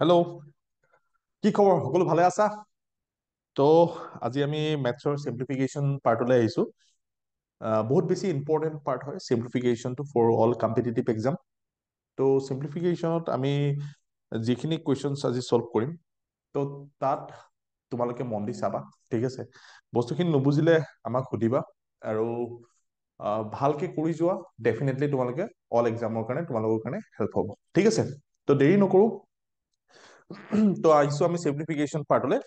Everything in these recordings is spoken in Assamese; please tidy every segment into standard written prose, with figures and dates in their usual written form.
হেল্ল' কি খবৰ সকলো ভালে আছা তো আজি আমি মেথছৰ সিম্পলিফিকেশ্যন পাৰ্টলৈ আহিছো বহুত বেছি ইম্পৰ্টেণ্ট পাৰ্ট হয় সিম্পলিফিকেশ্যনটো ফৰ অল কম্পিটিটিভ এক্সাম তো সিম্পলিফিকেশ্যনত আমি যিখিনি কুৱেশ্যনছ আজি সলভ কৰিম তো তাত তোমালোকে মন দি চাবা ঠিক আছে বস্তুখিনি নুবুজিলে আমাক সুধিবা আৰু ভালকে কৰি যোৱা ডেফিনেটলি তোমালোকে অল এক্সামৰ কাৰণে তোমালোকৰ কাৰণে হেল্প হ'ব ঠিক আছে তো দেৰি নকৰো তো আহিছো আমি সিম্পলিফিকেশ্যন পাৰ্টলৈ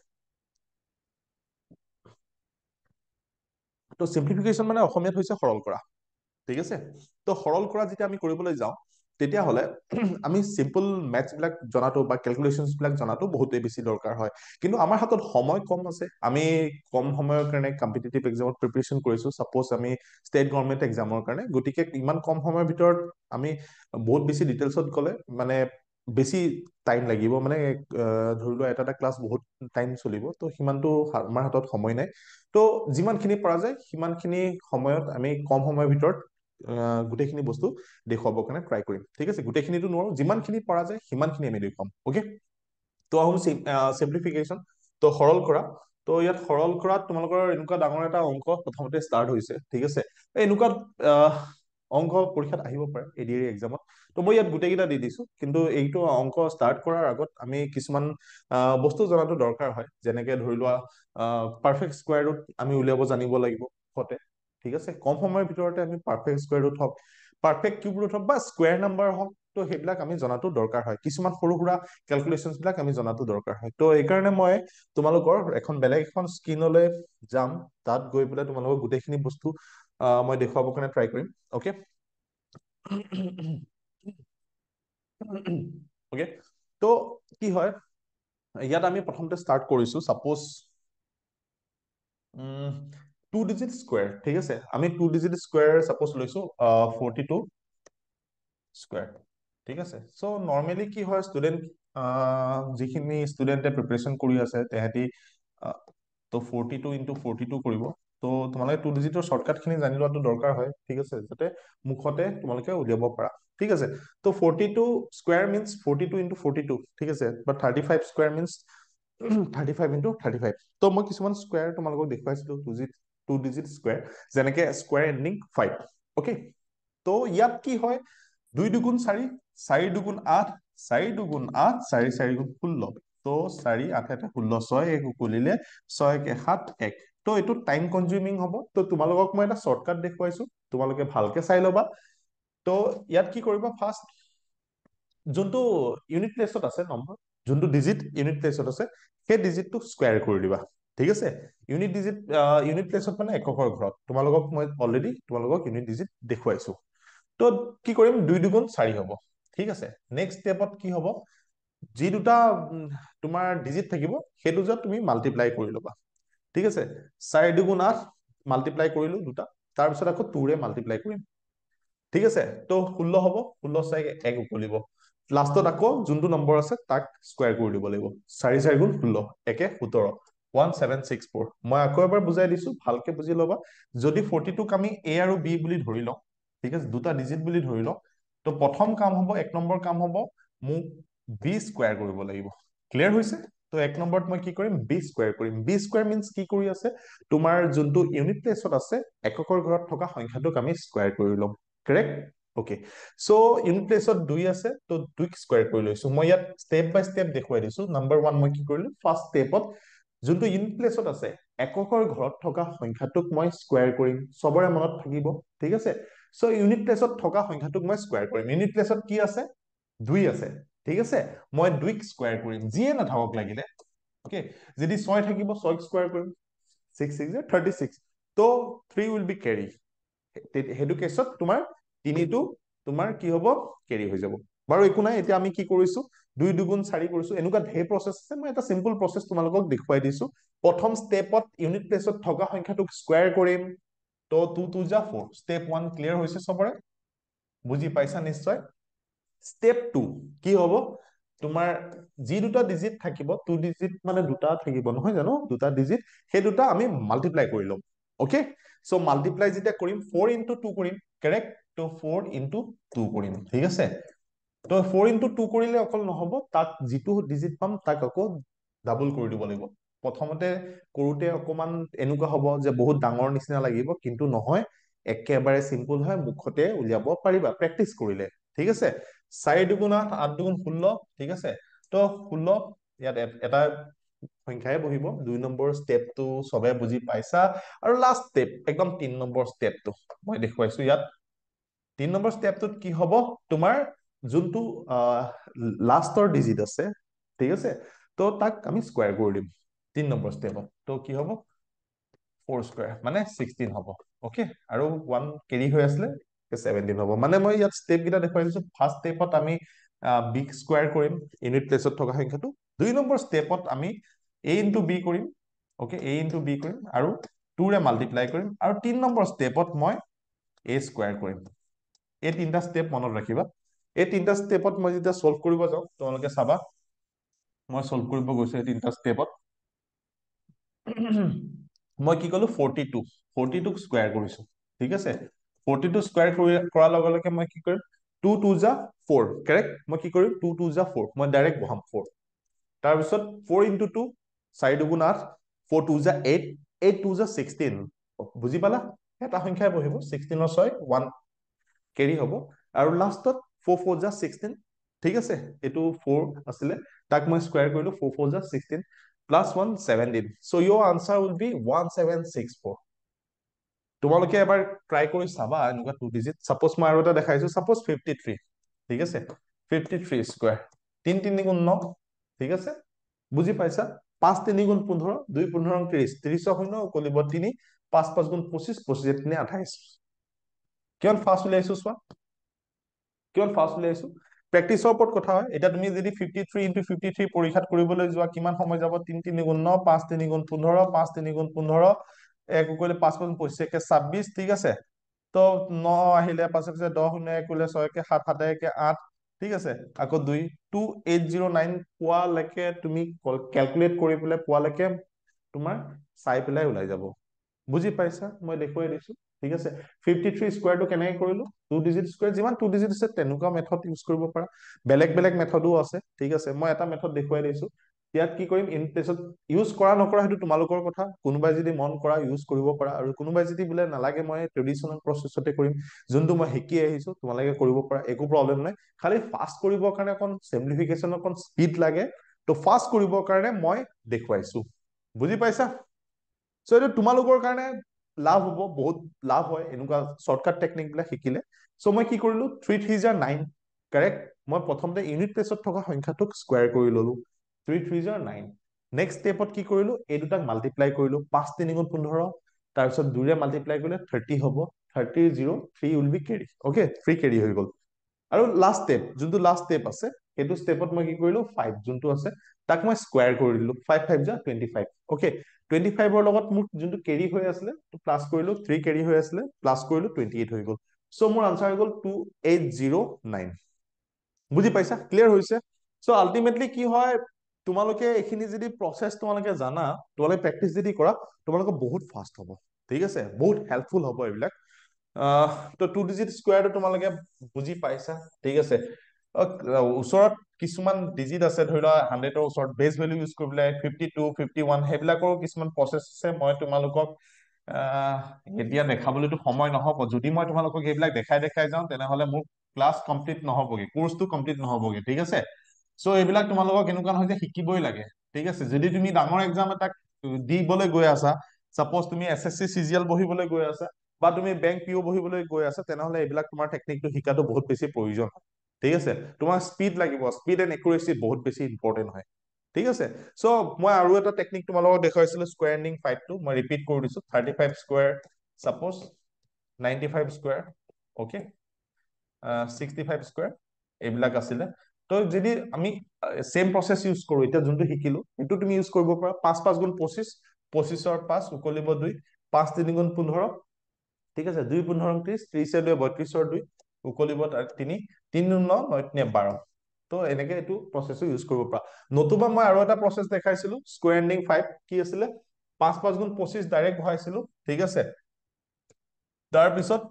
তো সিম্পলিফিকেশ্যন মানে অসমীয়াত হৈছে সৰল কৰা ঠিক আছে তো সৰল কৰা যেতিয়া আমি কৰিবলৈ যাওঁ তেতিয়াহ'লে আমি চিম্পল মেথছ বিলাক জনাটো বা কেলকুলেশ্যনছ বিলাক জনাটো বহুতেই বেছি দৰকাৰ হয় কিন্তু আমাৰ হাতত সময় কম আছে আমি কম সময়ৰ কাৰণে কম্পিটিটিভ এক্সামত প্ৰিপেৰেশ্যন কৰিছো চাপ'জ আমি ষ্টেট গভৰ্ণমেণ্ট এক্সামৰ কাৰণে গতিকে ইমান কম সময়ৰ ভিতৰত আমি বহুত বেছি ডিটেইলছত গ'লে মানে বেছি টাইম লাগিব মানে ধৰি লোৱা এটা ক্লাছ বহুত টাইম চলিব তো সিমানটো আমাৰ হাতত সময় নাই তো যিমানখিনি পৰা যায় সিমানখিনি সময়ত আমি কম সময়ৰ ভিতৰত গোটেইখিনি বস্তু দেখুৱাবৰ কাৰণে ট্ৰাই কৰিম ঠিক আছে গোটেইখিনিতো নোৱাৰো যিমানখিনি পৰা যায় সিমানখিনি আমি দেখুৱাম অকে তো আহোম চিম্পলিফিকেশ্যন তো সৰল কৰা তো ইয়াত সৰল কৰাত তোমালোকৰ এনেকুৱা ডাঙৰ এটা অংক প্ৰথমতে ষ্টাৰ্ট হৈছে ঠিক আছে এনেকুৱা অংক পৰীক্ষাত আহিব পাৰে এডিএৰি এক্সামত তো মই ইয়াত গোটেইকেইটা দি দিছো কিন্তু এইটো অংক ষ্টাৰ্ট কৰাৰ আগত আমি কিছুমান বস্তু জনাটো দৰকাৰ হয় যেনেকে ধৰি লোৱা পাৰফেক্ট স্কোৱাৰ ৰুট আমি উলিয়াব জানিব লাগিব সতে ঠিক আছে কম সময়ৰ ভিতৰতে আমি পাৰফেক্ট স্কোৱাৰ ৰুট হওক পাৰফেক্ট কিউব ৰুট হওক বা স্কোৱাৰ নাম্বাৰ হওক তো সেইবিলাক আমি জনাটো দৰকাৰ হয় কিছুমান সৰু সুৰা কেলকুলেশ্যন বিলাক আমি জনাটো দৰকাৰ হয় তো এইকাৰণে মই তোমালোকৰ বেলেগ এখন স্ক্ৰীনলৈ যাম তাত গৈ পেলাই তোমালোকৰ গোটেইখিনি বস্তু মই দেখুৱাবৰ কাৰণে ট্ৰাই কৰিম অকে অকে তো কি হয় ইয়াত আমি প্ৰথমতে ষ্টাৰ্ট কৰিছো চাপ'জ টু ডিজিট স্কুৱেৰ ঠিক আছে আমি টু ডিজিট স্কুৱেৰ চাপ'জ লৈছো 42 স্কুৱেৰ ঠিক আছে চ' নৰ্মেলি কি হয় ষ্টুডেণ্ট যিখিনি ষ্টুডেণ্টে প্ৰিপেৰেশ্যন কৰি আছে তেহেঁতি তো 42 ইনটু 42 কৰিব তো তোমালোকে টু ডিজিটৰ শ্বৰ্টকাট খিনি জানি লোৱাটো দৰকাৰ হয় ঠিক আছে যাতে মুখতে তোমালোকে উলিয়াব পাৰা ঠিক আছে তো 42 স্কুৱেৰ মিনছ 42 ইনটু 42 ঠিক আছে বা 35 স্কুৱেৰ মিনছ 35 ইনটু 35 তো মই কিছুমান স্কুৱেৰ তোমালোকক দেখুৱাইছিলো টু ডিজিট স্কুৱেৰ যেনেকে স্কুৱেৰ এণ্ডিং 5 অকে তো ইয়াত কি হয় 2 দুগুণ 4 4 দুগুণ 8 4 দুগুণ 8 4 4 গুণ 16 তো 4 8 16 6 এক উকলিলে 6 1 7 1 তো এইটো টাইম কনজিউমিং হ'ব তো তোমালোকক মই এটা শ্বৰ্টকাট দেখুৱাইছো তোমালোকে ভালকে চাই ল'বা তো ইয়াত কি কৰিবা ফাৰ্ষ্ট যোনটো ইউনিট প্লেচত আছে নম্বৰ যোনটো ডিজিট ইউনিট প্লেচত আছে সেই ডিজিটটো স্কুৱেৰ কৰি দিবা ঠিক আছে ইউনিট প্লেচত মানে এককৰ ঘৰত তোমালোকক মই অলৰেডি তোমালোকক ইউনিট ডিজিট দেখুৱাইছো তো কি কৰিম 2 দুগুণ 4 হ'ব ঠিক আছে নেক্সট ষ্টেপত কি হ'ব যি দুটা তোমাৰ ডিজিট থাকিব সেই দুটা তুমি মাল্টিপ্লাই কৰি ল'বা ঠিক আছে 4 দুগুণ 8 মাল্টিপ্লাই কৰিলো দুটা তাৰপিছত আকৌ 2ৰে মাল্টিপ্লাই কৰিম ঠিক আছে তো 16 হ'ব 16 4 1 উকলিব লাষ্টত আকৌ যোনটো নম্বৰ আছে তাক স্কুৱেৰ কৰি দিব লাগিব 4 4 গুণ 16 একে 17 1764 মই আকৌ এবাৰ বুজাই দিছো ভালকে বুজি ল'বা যদি 42ক আমি এ আৰু বি বুলি ধৰি লওঁ ঠিক আছে দুটা ডিজিট বুলি ধৰি লওঁ তো প্ৰথম কাম হ'ব এক নম্বৰ কাম হ'ব মোক বি স্কুৱেৰ কৰিব লাগিব ক্লিয়াৰ হৈছে তো এক নম্বৰত মই কি কৰিম বি স্কুৱেৰ কৰিম বি স্কুৱেৰ মিনছ কি কৰি আছে তোমাৰ যোনটো ইউনিট প্লেচত আছে এককৰ ঘৰত থকা সংখ্যাটোক আমি স্কুৱেৰ কৰি ল'ম কাৰেক্ট অকে চ' ইউনিট প্লেচত 2 আছে তো 2ক স্কুৱেৰ কৰি লৈছো মই ইয়াত ষ্টেপ বাই ষ্টেপ দেখুৱাই দিছো নাম্বাৰ 1 মই কি কৰিলো ফাৰ্ষ্ট ষ্টেপত যোনটো ইউনিট প্লেচত আছে এককৰ ঘৰত থকা সংখ্যাটোক মই স্কুৱেৰ কৰিম চবৰে মনত থাকিব ঠিক আছে চ' ইউনিট প্লেচত থকা সংখ্যাটোক মই স্কুৱেৰ কৰিম ইউনিট প্লেচত কি আছে 2 আছে ঠিক আছে মই 2ক স্কুৱেৰ কৰিম যিয়ে নাথাকক লাগিলে অকে যদি 6 থাকিব 6ক স্কুৱেৰ কৰিম 6 6 36 তো 3 উইল বি কেৰি সেইটো কেছত তোমাৰ 3টো তোমাৰ কি হ'ব কেৰি হৈ যাব বাৰু একো নাই এতিয়া আমি কি কৰিছো 2 দুগুণ 4 কৰিছো এনেকুৱা ঢেৰ প্ৰচেছ আছে মই এটা চিম্পল প্ৰচেছ তোমালোকক দেখুৱাই দিছো প্ৰথম ষ্টেপত ইউনিট প্লেচত থকা সংখ্যাটোক স্কুৱেৰ কৰিম তো 2 2 যা 4 ষ্টেপ 1 ক্লিয়াৰ হৈছে চবৰে বুজি পাইছা নিশ্চয় ষ্টেপ 2 কি হ'ব তোমাৰ যি দুটা ডিজিট থাকিব টু ডিজিট মানে দুটা থাকিব নহয় জানো দুটা ডিজিট সেই দুটা আমি মাল্টিপ্লাই কৰি ল'ম অকে চ' মাল্টিপ্লাই যেতিয়া কৰিম 4 ইনটু 2 কৰিম কাৰেক্ট তো 4 ইনটু 2 কৰিম ঠিক আছে তো 4 into 2 কৰিলে অকল নহব, তাক যিটো ডিজিট পাম তাক আকৌ ডাবল কৰি দিব লাগিব। প্ৰথমতে কৰোতে অকমান এনেকুৱা হ'ব যে বহুত ডাঙৰ নিচিনা লাগিব, কিন্তু নহয়, একেবাৰে চিম্পল হয়, মুখতে উলিয়াব পাৰিবা প্ৰেক্টিচ কৰিলে। ঠিক আছে, 4 দুগুণ 8, 8 দুগুণ 16, ঠিক আছে। তো 16 ইয়াত এটা সংখ্যাই বহিব। 2 নম্বৰ ষ্টেপটো সবে বুজি পাইছা। আৰু লাষ্ট ষ্টেপ একদম 3 নম্বৰ ষ্টেপটো মই দেখুৱাইছো ইয়াত। 3 নম্বৰ ষ্টেপটোত কি হ'ব, তোমাৰ যোনটো লাষ্টৰ ডিজিট আছে, ঠিক আছে, তো তাক আমি স্কোয়াৰ কৰি দিম 3 নম্বৰ ষ্টেপত। তো কি হ'ব, 4 স্কোয়াৰ মানে 16 হ'ব। ওকে, আৰু 1 কেৰি হৈ আছিলে 17 হ'ব। মানে মই ইয়াত ষ্টেপ কেইটা দেখুৱাই দিছো। ফাৰ্ষ্ট ষ্টেপত আমি বি স্কোয়াৰ কৰিম ইউনিট প্লেচত থকা সংখ্যাটো। 2 নম্বৰ ষ্টেপত আমি a ইনটু বি কৰিম। ওকে, a ইনটু বি কৰিম আৰু 2 ৰে মাল্টিপ্লাই কৰিম। আৰু 3 নম্বৰ ষ্টেপত মই a স্কোয়াৰ কৰিম। এই 3টা ষ্টেপ মনত ৰাখিবা। এই 3টা ষ্টেপত মই যেতিয়া সলভ কৰিব যাওঁ, তোমালোকে চাবা মই সলভ কৰিব গৈছো এই 3টা ষ্টেপত। মই কি কলো, 42 42ক স্কোয়াৰ কৰিছো। ঠিক আছে, 42 স্কোয়াৰ কৰাৰ লগে লগে মই কি কৰিম, 2 2 যা 4, কাৰেক্ট। মই কি কৰিম, 2 2 যা 4, মই ডাইৰেক্ট বহাম 4। তাৰপিছত 4 into 2, 4 দুগুণ 8, 4 2 যা 8, 8 2 যা 16। বুজি পালা, এটা সংখ্যাই বহিব। 16 ৰ 6 1 কেৰি হ'ব। আৰু লাষ্টত 4 4 যা 16, ঠিক আছে, এইটো 4 আছিলে, তাক মই স্কোয়াৰ কৰিলো। 4 4 যা 16 plus 1 17। So your answer will be 1764। তোমালোকে এবাৰ ট্ৰাই কৰি চাবা এনেকুৱা 2 ডিজিট। সাপোজ মই আৰু এটা দেখাইছো, সাপোজ 53, ঠিক আছে, 53 স্কোয়াৰ 3 3 গুণ 9, ঠিক আছে, বুজি পাইছা। 5 3 গুণ 15, 2 15 30, 30 শূন্য উকলিব 3, 5 5 গুণ 25, 25 3 28। কিমান ফাষ্ট উলিয়াইছো চোৱা, কিমান ফাষ্ট উলিয়াইছো। প্ৰেক্টিচৰ ওপৰত কথা হয়। এতিয়া তুমি যদি 53 into 53 পৰীক্ষাত কৰিবলৈ যোৱা, কিমান সময় যাব, 3 3 গুণ 9, 5 3 গুণ 15, 5 3 গুণ 15, 1 কৰিলে 5 গুণ 25 26, ঠিক আছে। তো 9 আহিলে 5 10, 0 1 কৰিলে 6 7 7 1 8, ঠিক আছে। আকৌ 2 2809 পোৱালৈকে তুমি কেলকুলেট কৰি পেলাই পোৱালৈকে তোমাৰ চাই পেলাই ওলাই যাব। বুজি পাইছা, মই দেখুৱাই দিছো। ঠিক আছে, 53 স্কোয়াৰটো কেনেকে কৰিলো, 2 ডিজিট স্কোয়াৰ, যিমান 2 ডিজিট আছে তেনেকুৱা মেথড ইউজ কৰিব পাৰা। বেলেগ বেলেগ মেথডো আছে, ঠিক আছে। মই এটা মেথড দেখুৱাই দিছো। ইয়াত কি কৰিম, ইন প্লেচত ইউজ কৰা নকৰা সেইটো তোমালোকৰ কথা। কোনোবাই যদি মন কৰা ইউজ কৰিব পাৰা, আৰু কোনোবাই যদি বোলে নালাগে মই ট্ৰেডিচনেল প্ৰচেছতে কৰিম, যোনটো মই শিকি আহিছো, তোমালোকে কৰিব পাৰা, একো প্ৰব্লেম নাই। খালি ফাষ্ট কৰিবৰ কাৰণে অকণ সিম্পলিফিকেশন, অকণ স্পীড লাগে। তো ফাষ্ট কৰিবৰ কাৰণে মই দেখুৱাইছো। বুজি পাইছা। সো এইটো তোমালোকৰ কাৰণে লাভ হ'ব, বহুত লাভ হয় এনেকুৱা শৰ্টকাট টেকনিক বিলাক শিকিলে। সো মই কি কৰিলো, 3 3 যা 9, কাৰেক্ট। মই প্ৰথমতে ইউনিট প্লেচত থকা সংখ্যাটোক স্কোয়াৰ কৰি ললো, 3 3 যা 9। নেক্সট ষ্টেপত কি কৰিলো, এই দুটাক মাল্টিপ্লাই কৰিলো, 5 3 গুণ 15, তাৰপিছত 2 ৰে মাল্টিপ্লাই কৰিলে 30 হ'ব। 30 0 3 will be carry. Okay, 3 carry হৈ গ'ল। আৰু লাষ্ট ষ্টেপ, যোনটো লাষ্ট ষ্টেপ আছে, সেইটো ষ্টেপত মই কি কৰিলো, 5 যোনটো আছে তাক মই স্কোয়াৰ কৰি দিলো, 5 5 যা 25। ওকে, 25ৰ লগত মোৰ যোনটো কেৰি হৈ আছিলে প্লাছ কৰিলো, 3 কেৰি হৈ আছিলে প্লাছ কৰিলো, 28 হৈ গ'ল। সো মোৰ আনসাৰ হৈ গ'ল 2809। বুজি পাইছা, ক্লিয়াৰ হৈছে। সো আলটিমেটলি কি হয়, তোমালোকে এইখিনি যদি প্ৰচেছ তোমালোকে জানা, তোমালোকে প্ৰেক্টিচ যদি কৰা, তোমালোকে বহুত ফাষ্ট হ'ব। ঠিক আছে, বহুত হেল্পফুল হ'ব এইবিলাক। তো 2 ডিজিট স্কোয়াৰটো তোমালোকে বুজি পাইছা, ঠিক আছে। ওচৰত কিছুমান ডিজিট আছে, ধৰি লোৱা 100ৰ ওচৰত বেছ ভেলু ইউজ কৰিবলৈ 52 51, সেইবিলাকৰো কিছুমান প্ৰচেছ আছে। মই তোমালোকক এতিয়া দেখাবলৈতো সময় নহব। যদি মই তোমালোকক এইবিলাক দেখাই দেখাই যাওঁ, তেনেহলে মোৰ ক্লাছ কমপ্লিট নহবগে, কোৰ্চটো কমপ্লিট নহবগে, ঠিক আছে। সো এইবিলাক তোমালোকক এনেকুৱা নহয় যে শিকিবই লাগে, ঠিক আছে। যদি তুমি ডাঙৰ এক্সাম এটাক দিবলৈ গৈ আছা, সাপোজ তুমি SSC CGL বহিবলৈ গৈ আছা, বা তুমি বেংক পিও বহিবলৈ গৈ আছা, তেনেহলে এইবিলাক তোমাৰ টেকনিকটো শিকাটো বহুত বেছি প্ৰয়োজন হয়, ঠিক আছে। তোমাৰ স্পীড লাগিব, স্পীড এণ্ড একুৰেচি বহুত বেছি ইম্পৰ্টেণ্ট হয়, ঠিক আছে। সো মই আৰু এটা টেকনিক তোমালোকক দেখুৱাইছিলো, স্কোয়াৰ এণ্ডিং 5টো মই ৰিপিট কৰি দিছো। 35 square, suppose 95 square, okay, 65 square, এইবিলাক আছিলে। তো যদি আমি সেম প্ৰচেছ ইউজ কৰো, এতিয়া যোনটো শিকিলো সেইটো তুমি ইউজ কৰিব পাৰা। 5 5 গুণ 25, 25ৰ 5 উকলিব 2, 5 3 গুণ 15, ঠিক আছে, 2 15 30, 30 2 32ৰ 2 উকলিব 3, 3 9 9 12। তো এনেকে এইটো প্ৰচেছো ইউজ কৰিব পাৰা। নতুবা মই আৰু এটা প্ৰচেছ দেখাইছিলো, স্কোয়াৰ এণ্ডিং 5, কি আছিলে, 5 5 গুণ 25 ডাইৰেক্ট বহাইছিলো, ঠিক আছে। তাৰপিছত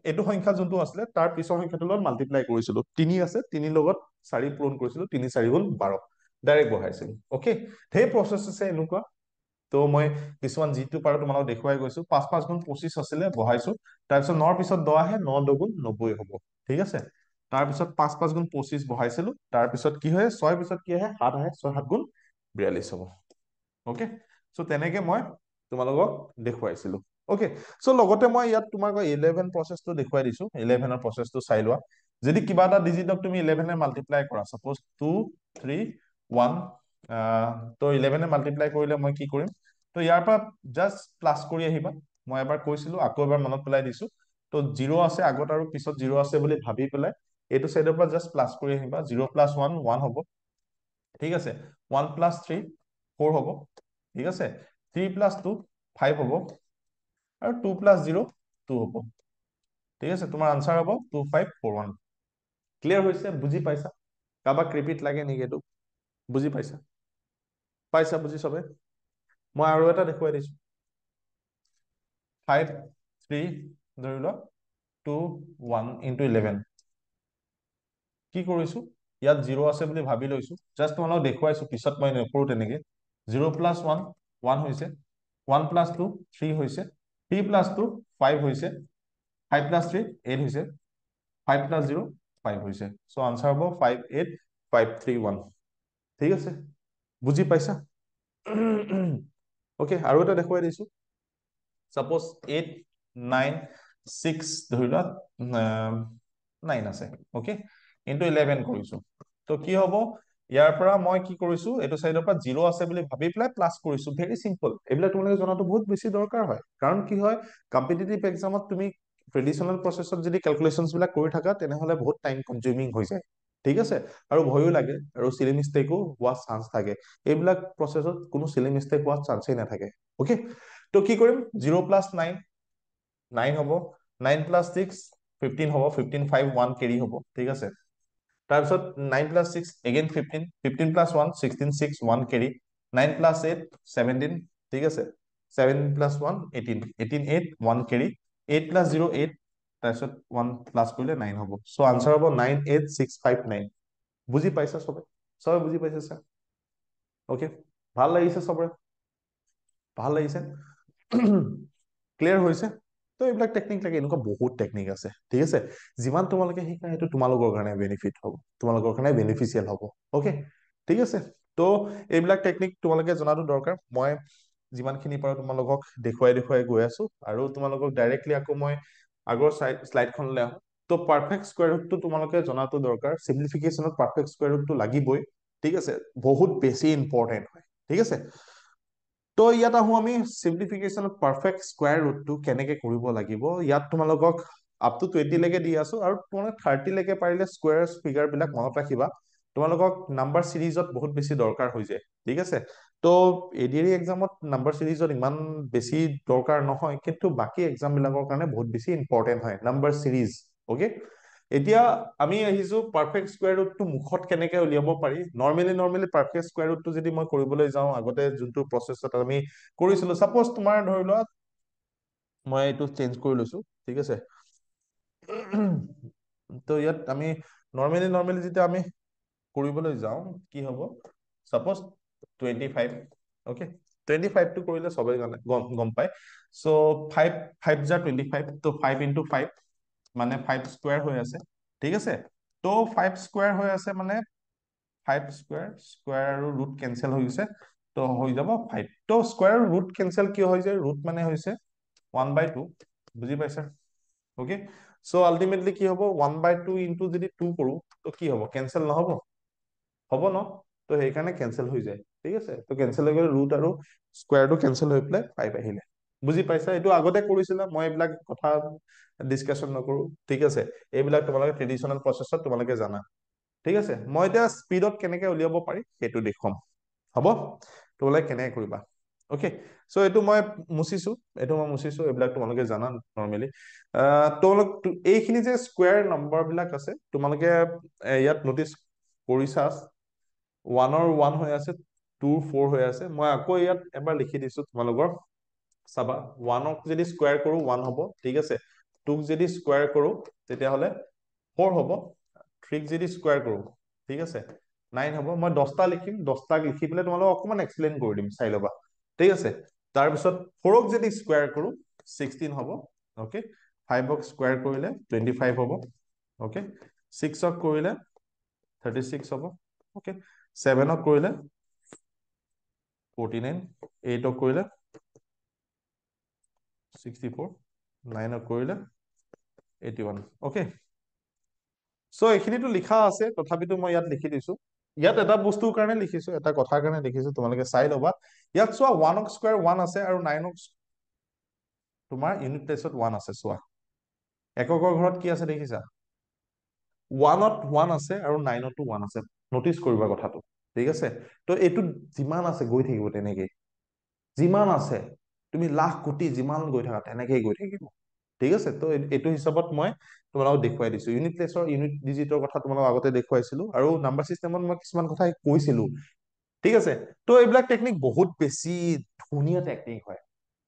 এইটো সংখ্যা যোনটো আছিলে তাৰ পিছৰ সংখ্যাটোৰ লগত মাল্টিপ্লাই কৰিছিলো 3 আছে 3 লগত 4 পূৰণ কৰিছিলো 3 4 গুণ 12 ডাইৰেক্ট বহাইছিলো ওকে সেই প্ৰচেছ আছে এনেকুৱা তো মই কিছুমান যিটো পাৰো তোমালোকক দেখুৱাই গৈছো 5 5 গুণ 25 আছিলে বহাইছো তাৰপিছত 9 পিছত 10 আহে 9 2 গুণ 90 হ'ব ঠিক আছে তাৰপিছত 5 5 গুণ 25 বহাইছিলো তাৰপিছত কি হয় 6 পিছত কি আহে 7 আহে 6 7 গুণ 42 হ'ব ওকে সো তেনেকে মই তোমালোকক দেখুৱাইছিলো ওকে সো লগতে মই ইয়াত তোমাক 11 প্ৰচেছটো দেখুৱাই দিছো 11ৰ প্ৰচেছটো চাই লোৱা যদি কিবা এটা ডিজিটক তুমি 11 এ মাল্টিপ্লাই কৰা সাপোজ 2 3 1 তো 11 এ মাল্টিপ্লাই কৰিলে মই কি কৰিম তো ইয়াৰ পৰা জাস্ট প্লাস কৰি আহিবা মই এবাৰ কৈছিলো আকৌ এবাৰ মনত পেলাই দিছো তো 0 আছে আগত আৰু পিছত 0 আছে বুলি ভাবি পেলাই এইটো সাইডৰ পৰা জাস্ট প্লাস কৰি আহিবা 0 + 1 1 হ'ব ঠিক আছে 1 + 3 4 হ'ব ঠিক আছে 3 + 2 5 হ'ব আৰু 2 + 0 2 হ'ব ঠিক আছে তোমাৰ আনসাৰ হ'ব 2541 ক্লিয়াৰ হৈছে বুজি পাইছা কাবাক ৰিপিট লাগে নেকি এইটো বুজি পাইছা পাইছা বুজি সবে মই আৰু এটা দেখুৱাই দিছো 5 3 ধৰি ল 2 1 * 11 কি কৰিছো ইয়াত 0 আছে বুলি ভাবি লৈছো জাস্ট তোমালোকক দেখুৱাইছো পিছত মই নকৰো তেনেকে 0 + 1 1 হৈছে 1 + 2 3 হৈছে 3 + 2 5 হৈছে 5 + 3 8 হৈছে 5 + 0 5 হৈছে সো আনসাৰ হ'ব 58531 ঠিক আছে বুজি পাইছা ওকে আৰু এটা দেখুৱাই দিছো সাপোজ 8 9 6 ধৰি লোৱা 9 আছে ওকে ইনটু 11 কৰিছো তো কি হ'ব ইয়াৰ পৰা মই কি কৰিছো এইটো সাইডৰ পৰা 0 আছে বুলি ভাবি পেলাই প্লাস কৰিছো ভেৰি সিম্পল এইবিলাক তোমালোকে জনাটো বহুত বেছি দৰকাৰ হয় কাৰণ কি হয় কম্পিটিটিভ এক্সামত তুমি ট্ৰেডিশনেল প্ৰসেছত যদি ক্যালকুলেশনস বিলাক কৰি থাকা তেনেহলে বহুত টাইম কনজিউমিং হৈ যায় ঠিক আছে আৰু ভয়ও লাগে আৰু সিলি মিস্টেকো হোৱাৰ চান্স থাকে এইবিলাক প্ৰসেছত কোনো সিলি মিস্টেক হোৱাৰ চান্সই নাথাকে ওকে তো কি কৰিম 0 + 9 9 হ'ব 9 + 6 15 হ'ব 15 5 1 কেৰি হ'ব ঠিক আছে তাৰপিছত 9 + 6 again 15 15 + 1 16 6 1 কেৰি 9 + 8 17 ঠিক আছে 7 + 1 18 18 8 1 কেৰি 8 + 0 8 তাৰপিছত 1 প্লাস কৰিলে 9 হ'ব সো আনসাৰ হ'ব 98659 বুজি পাইছা সবে সবে বুজি পাইছে স্যাৰ ওকে ভাল লাগিছে সবৰে ভাল লাগিছে ক্লিয়াৰ হৈছে তো এইবিলাক টেকনিক লাগে এনেকুৱা বহুত টেকনিক আছে ঠিক আছে যিমান তোমালোকে শিকা সেইটো তোমালোকৰ কাৰণে বেনিফিট হ'ব তোমালোকৰ কাৰণে বেনিফিচিয়েল হ'ব ওকে ঠিক আছে তো এইবিলাক টেকনিক তোমালোকে জনাটো দৰকাৰ মই যিমানখিনি পাৰো তোমালোকক দেখুৱাই দেখুৱাই গৈ আছো আৰু তোমালোকক ডাইৰেক্টলি আকৌ মই আগৰ স্লাইডখনলৈ আহো তো পাৰফেক্ট স্কয়াৰ ৰুটটো তোমালোকে জনাটো দৰকাৰ সিম্পলিফিকেশনত পাৰফেক্ট স্কয়াৰ ৰুটটো লাগিবই ঠিক আছে বহুত বেছি ইম্পৰ্টেন্ট হয় ঠিক আছে তো ইয়াত আহো আমি সিম্পলিফিকেশনত পাৰফেক্ট স্কয়াৰ ৰুটটো কেনেকে কৰিব লাগিব ইয়াত তোমালোকক আপ টু 20 লৈকে দি আছো আৰু তোমালোক 30 লৈকে পাৰিলে স্কয়াৰ ফিগাৰ বিলাক মনত ৰাখিবা তোমালোকক নাম্বাৰ সিৰিজত বহুত বেছি দৰকাৰ হৈ যায় ঠিক আছে তো এডিআৰই এক্সামত নাম্বাৰ সিৰিজত ইমান বেছি দৰকাৰ নহয় কিন্তু বাকি এক্সাম বিলাকৰ কাৰণে বহুত বেছি ইম্পৰ্টেন্ট হয় নাম্বাৰ সিৰিজ ওকে এতিয়া আমি আহিছো পাৰফেক্ট স্কয়াৰ ৰুটটো মুখত কেনেকে উলিয়াব পাৰি নৰমালি পাৰফেক্ট স্কয়াৰ ৰুটটো যদি মই কৰিবলৈ যাওঁ আগতে যোনটো প্ৰসেছত আমি কৰিছিলো সাপোজ তোমাৰ ধৰি লোৱা মই এইটো চেঞ্জ কৰি লৈছো ঠিক আছে তো ইয়াত আমি নৰমালি যেতিয়া আমি কৰিবলৈ যাওঁ কি হ'ব সাপোজ 25 ওকে 25 টো কৰিলে সবাই গম পায় সো 5 5 যা 25 তো 5 * 5 মানে 5 স্কয়াৰ হৈ আছে ঠিক আছে তো 5 স্কয়াৰ হৈ আছে মানে 5 স্কয়াৰ স্কয়াৰ আৰু ৰুট কেনসেল হৈ গৈছে তো হৈ যাব 5 তো স্কয়াৰ ৰুট কেনসেল কি হৈ যায় ৰুট মানে হৈছে 1/2 বুজি পাইছা ওকে সো আলটিমেটলি কি হ'ব 1/2 ইনটু যদি 2 কৰো তো কি হ'ব কেনসেল নহব হ'ব ন তো সেইকাৰণে কেনসেল হৈ যায় ঠিক আছে তো কেনসেল হৈ গ'লে ৰুট আৰু স্কয়াৰটো কেনসেল হৈ পেলাই 5 আহিলে বুজি পাইছা এইটো আগতে কৰিছিলা মই এইবিলাক কথা ডিসকাশন নকৰো ঠিক আছে এইবিলাক তোমালোকে ট্ৰেডিশনেল প্ৰসেছত তোমালোকে জানা ঠিক আছে মই এতিয়া স্পিডত কেনেকে উলিয়াব পাৰি সেইটো দেখুৱাম হ'ব তোমালোকে কেনেকে কৰিবা ওকে সো এইটো মই মুছিছো এইবিলাক তোমালোকে জানা নৰমালি তোমালোক এইখিনি যে স্কয়াৰ নম্বৰ বিলাক আছে তোমালোকে ইয়াত নটিচ কৰিছা 1 ৰ 1 হৈ আছে 2 4 হৈ আছে মই আকৌ ইয়াত এবাৰ লিখি দিছো তোমালোকৰ চাবা 1ক যদি স্কয়াৰ কৰো 1 হ'ব ঠিক আছে 2ক যদি স্কোয়াৰ কৰো তেতিয়াহ'লে 4 হ'ব, 3ক যদি স্কোয়াৰ কৰো ঠিক আছে 9 হ'ব। মই 10টা লিখিম, 10টাক লিখি পেলাই তোমালোকক অকমান এক্সপ্লেইন কৰি দিম, চাই ল'বা ঠিক আছে। তাৰপিছত 4ক যদি স্কোয়াৰ কৰো 16 হ'ব, ওকে। 5ক স্কোয়াৰ কৰিলে 25 হ'ব, ওকে। 6ক কৰিলে 36 হ'ব, ওকে। 7ক কৰিলে 49, 8ক কৰিলে 64, 9ক কৰিলে 81, ওকে। সো এইখিনিতো লিখা আছে, তথাপিতো মই ইয়াত লিখি দিছো। ইয়াত এটা বস্তুৰ কাৰণে লিখিছো, এটা কথাৰ কাৰণে লিখিছো, তোমালোকে চাই ল'বা। ইয়াত চোৱা 1ক স্কোয়াৰ 1 আছে আৰু 9ক তোমাৰ ইউনিট প্লেচত 1 আছে। চোৱা এককৰ ঘৰত কি আছে দেখিছা, 1ত 1 আছে আৰু 9তো 1 আছে। নটিচ কৰিবা কথাটো ঠিক আছে। তো এইটো যিমান আছে গৈ থাকিব তেনেকেই, যিমান আছে তুমি লাখ কোটি যিমান গৈ থাকা তেনেকেই গৈ থাকিব ঠিক আছে। তো এইটো হিচাপত মই তোমালোকক দেখুৱাই দিছো। ইউনিট প্লেচৰ ইউনিট ডিজিটৰ কথা তোমালোকক আগতে দেখুৱাইছিলো, আৰু নাম্বাৰ চিষ্টেমত মই কিছুমান কথা কৈছিলো ঠিক আছে। তো এইবিলাক টেকনিক বহুত বেছি ধুনীয়া টেকনিক হয়,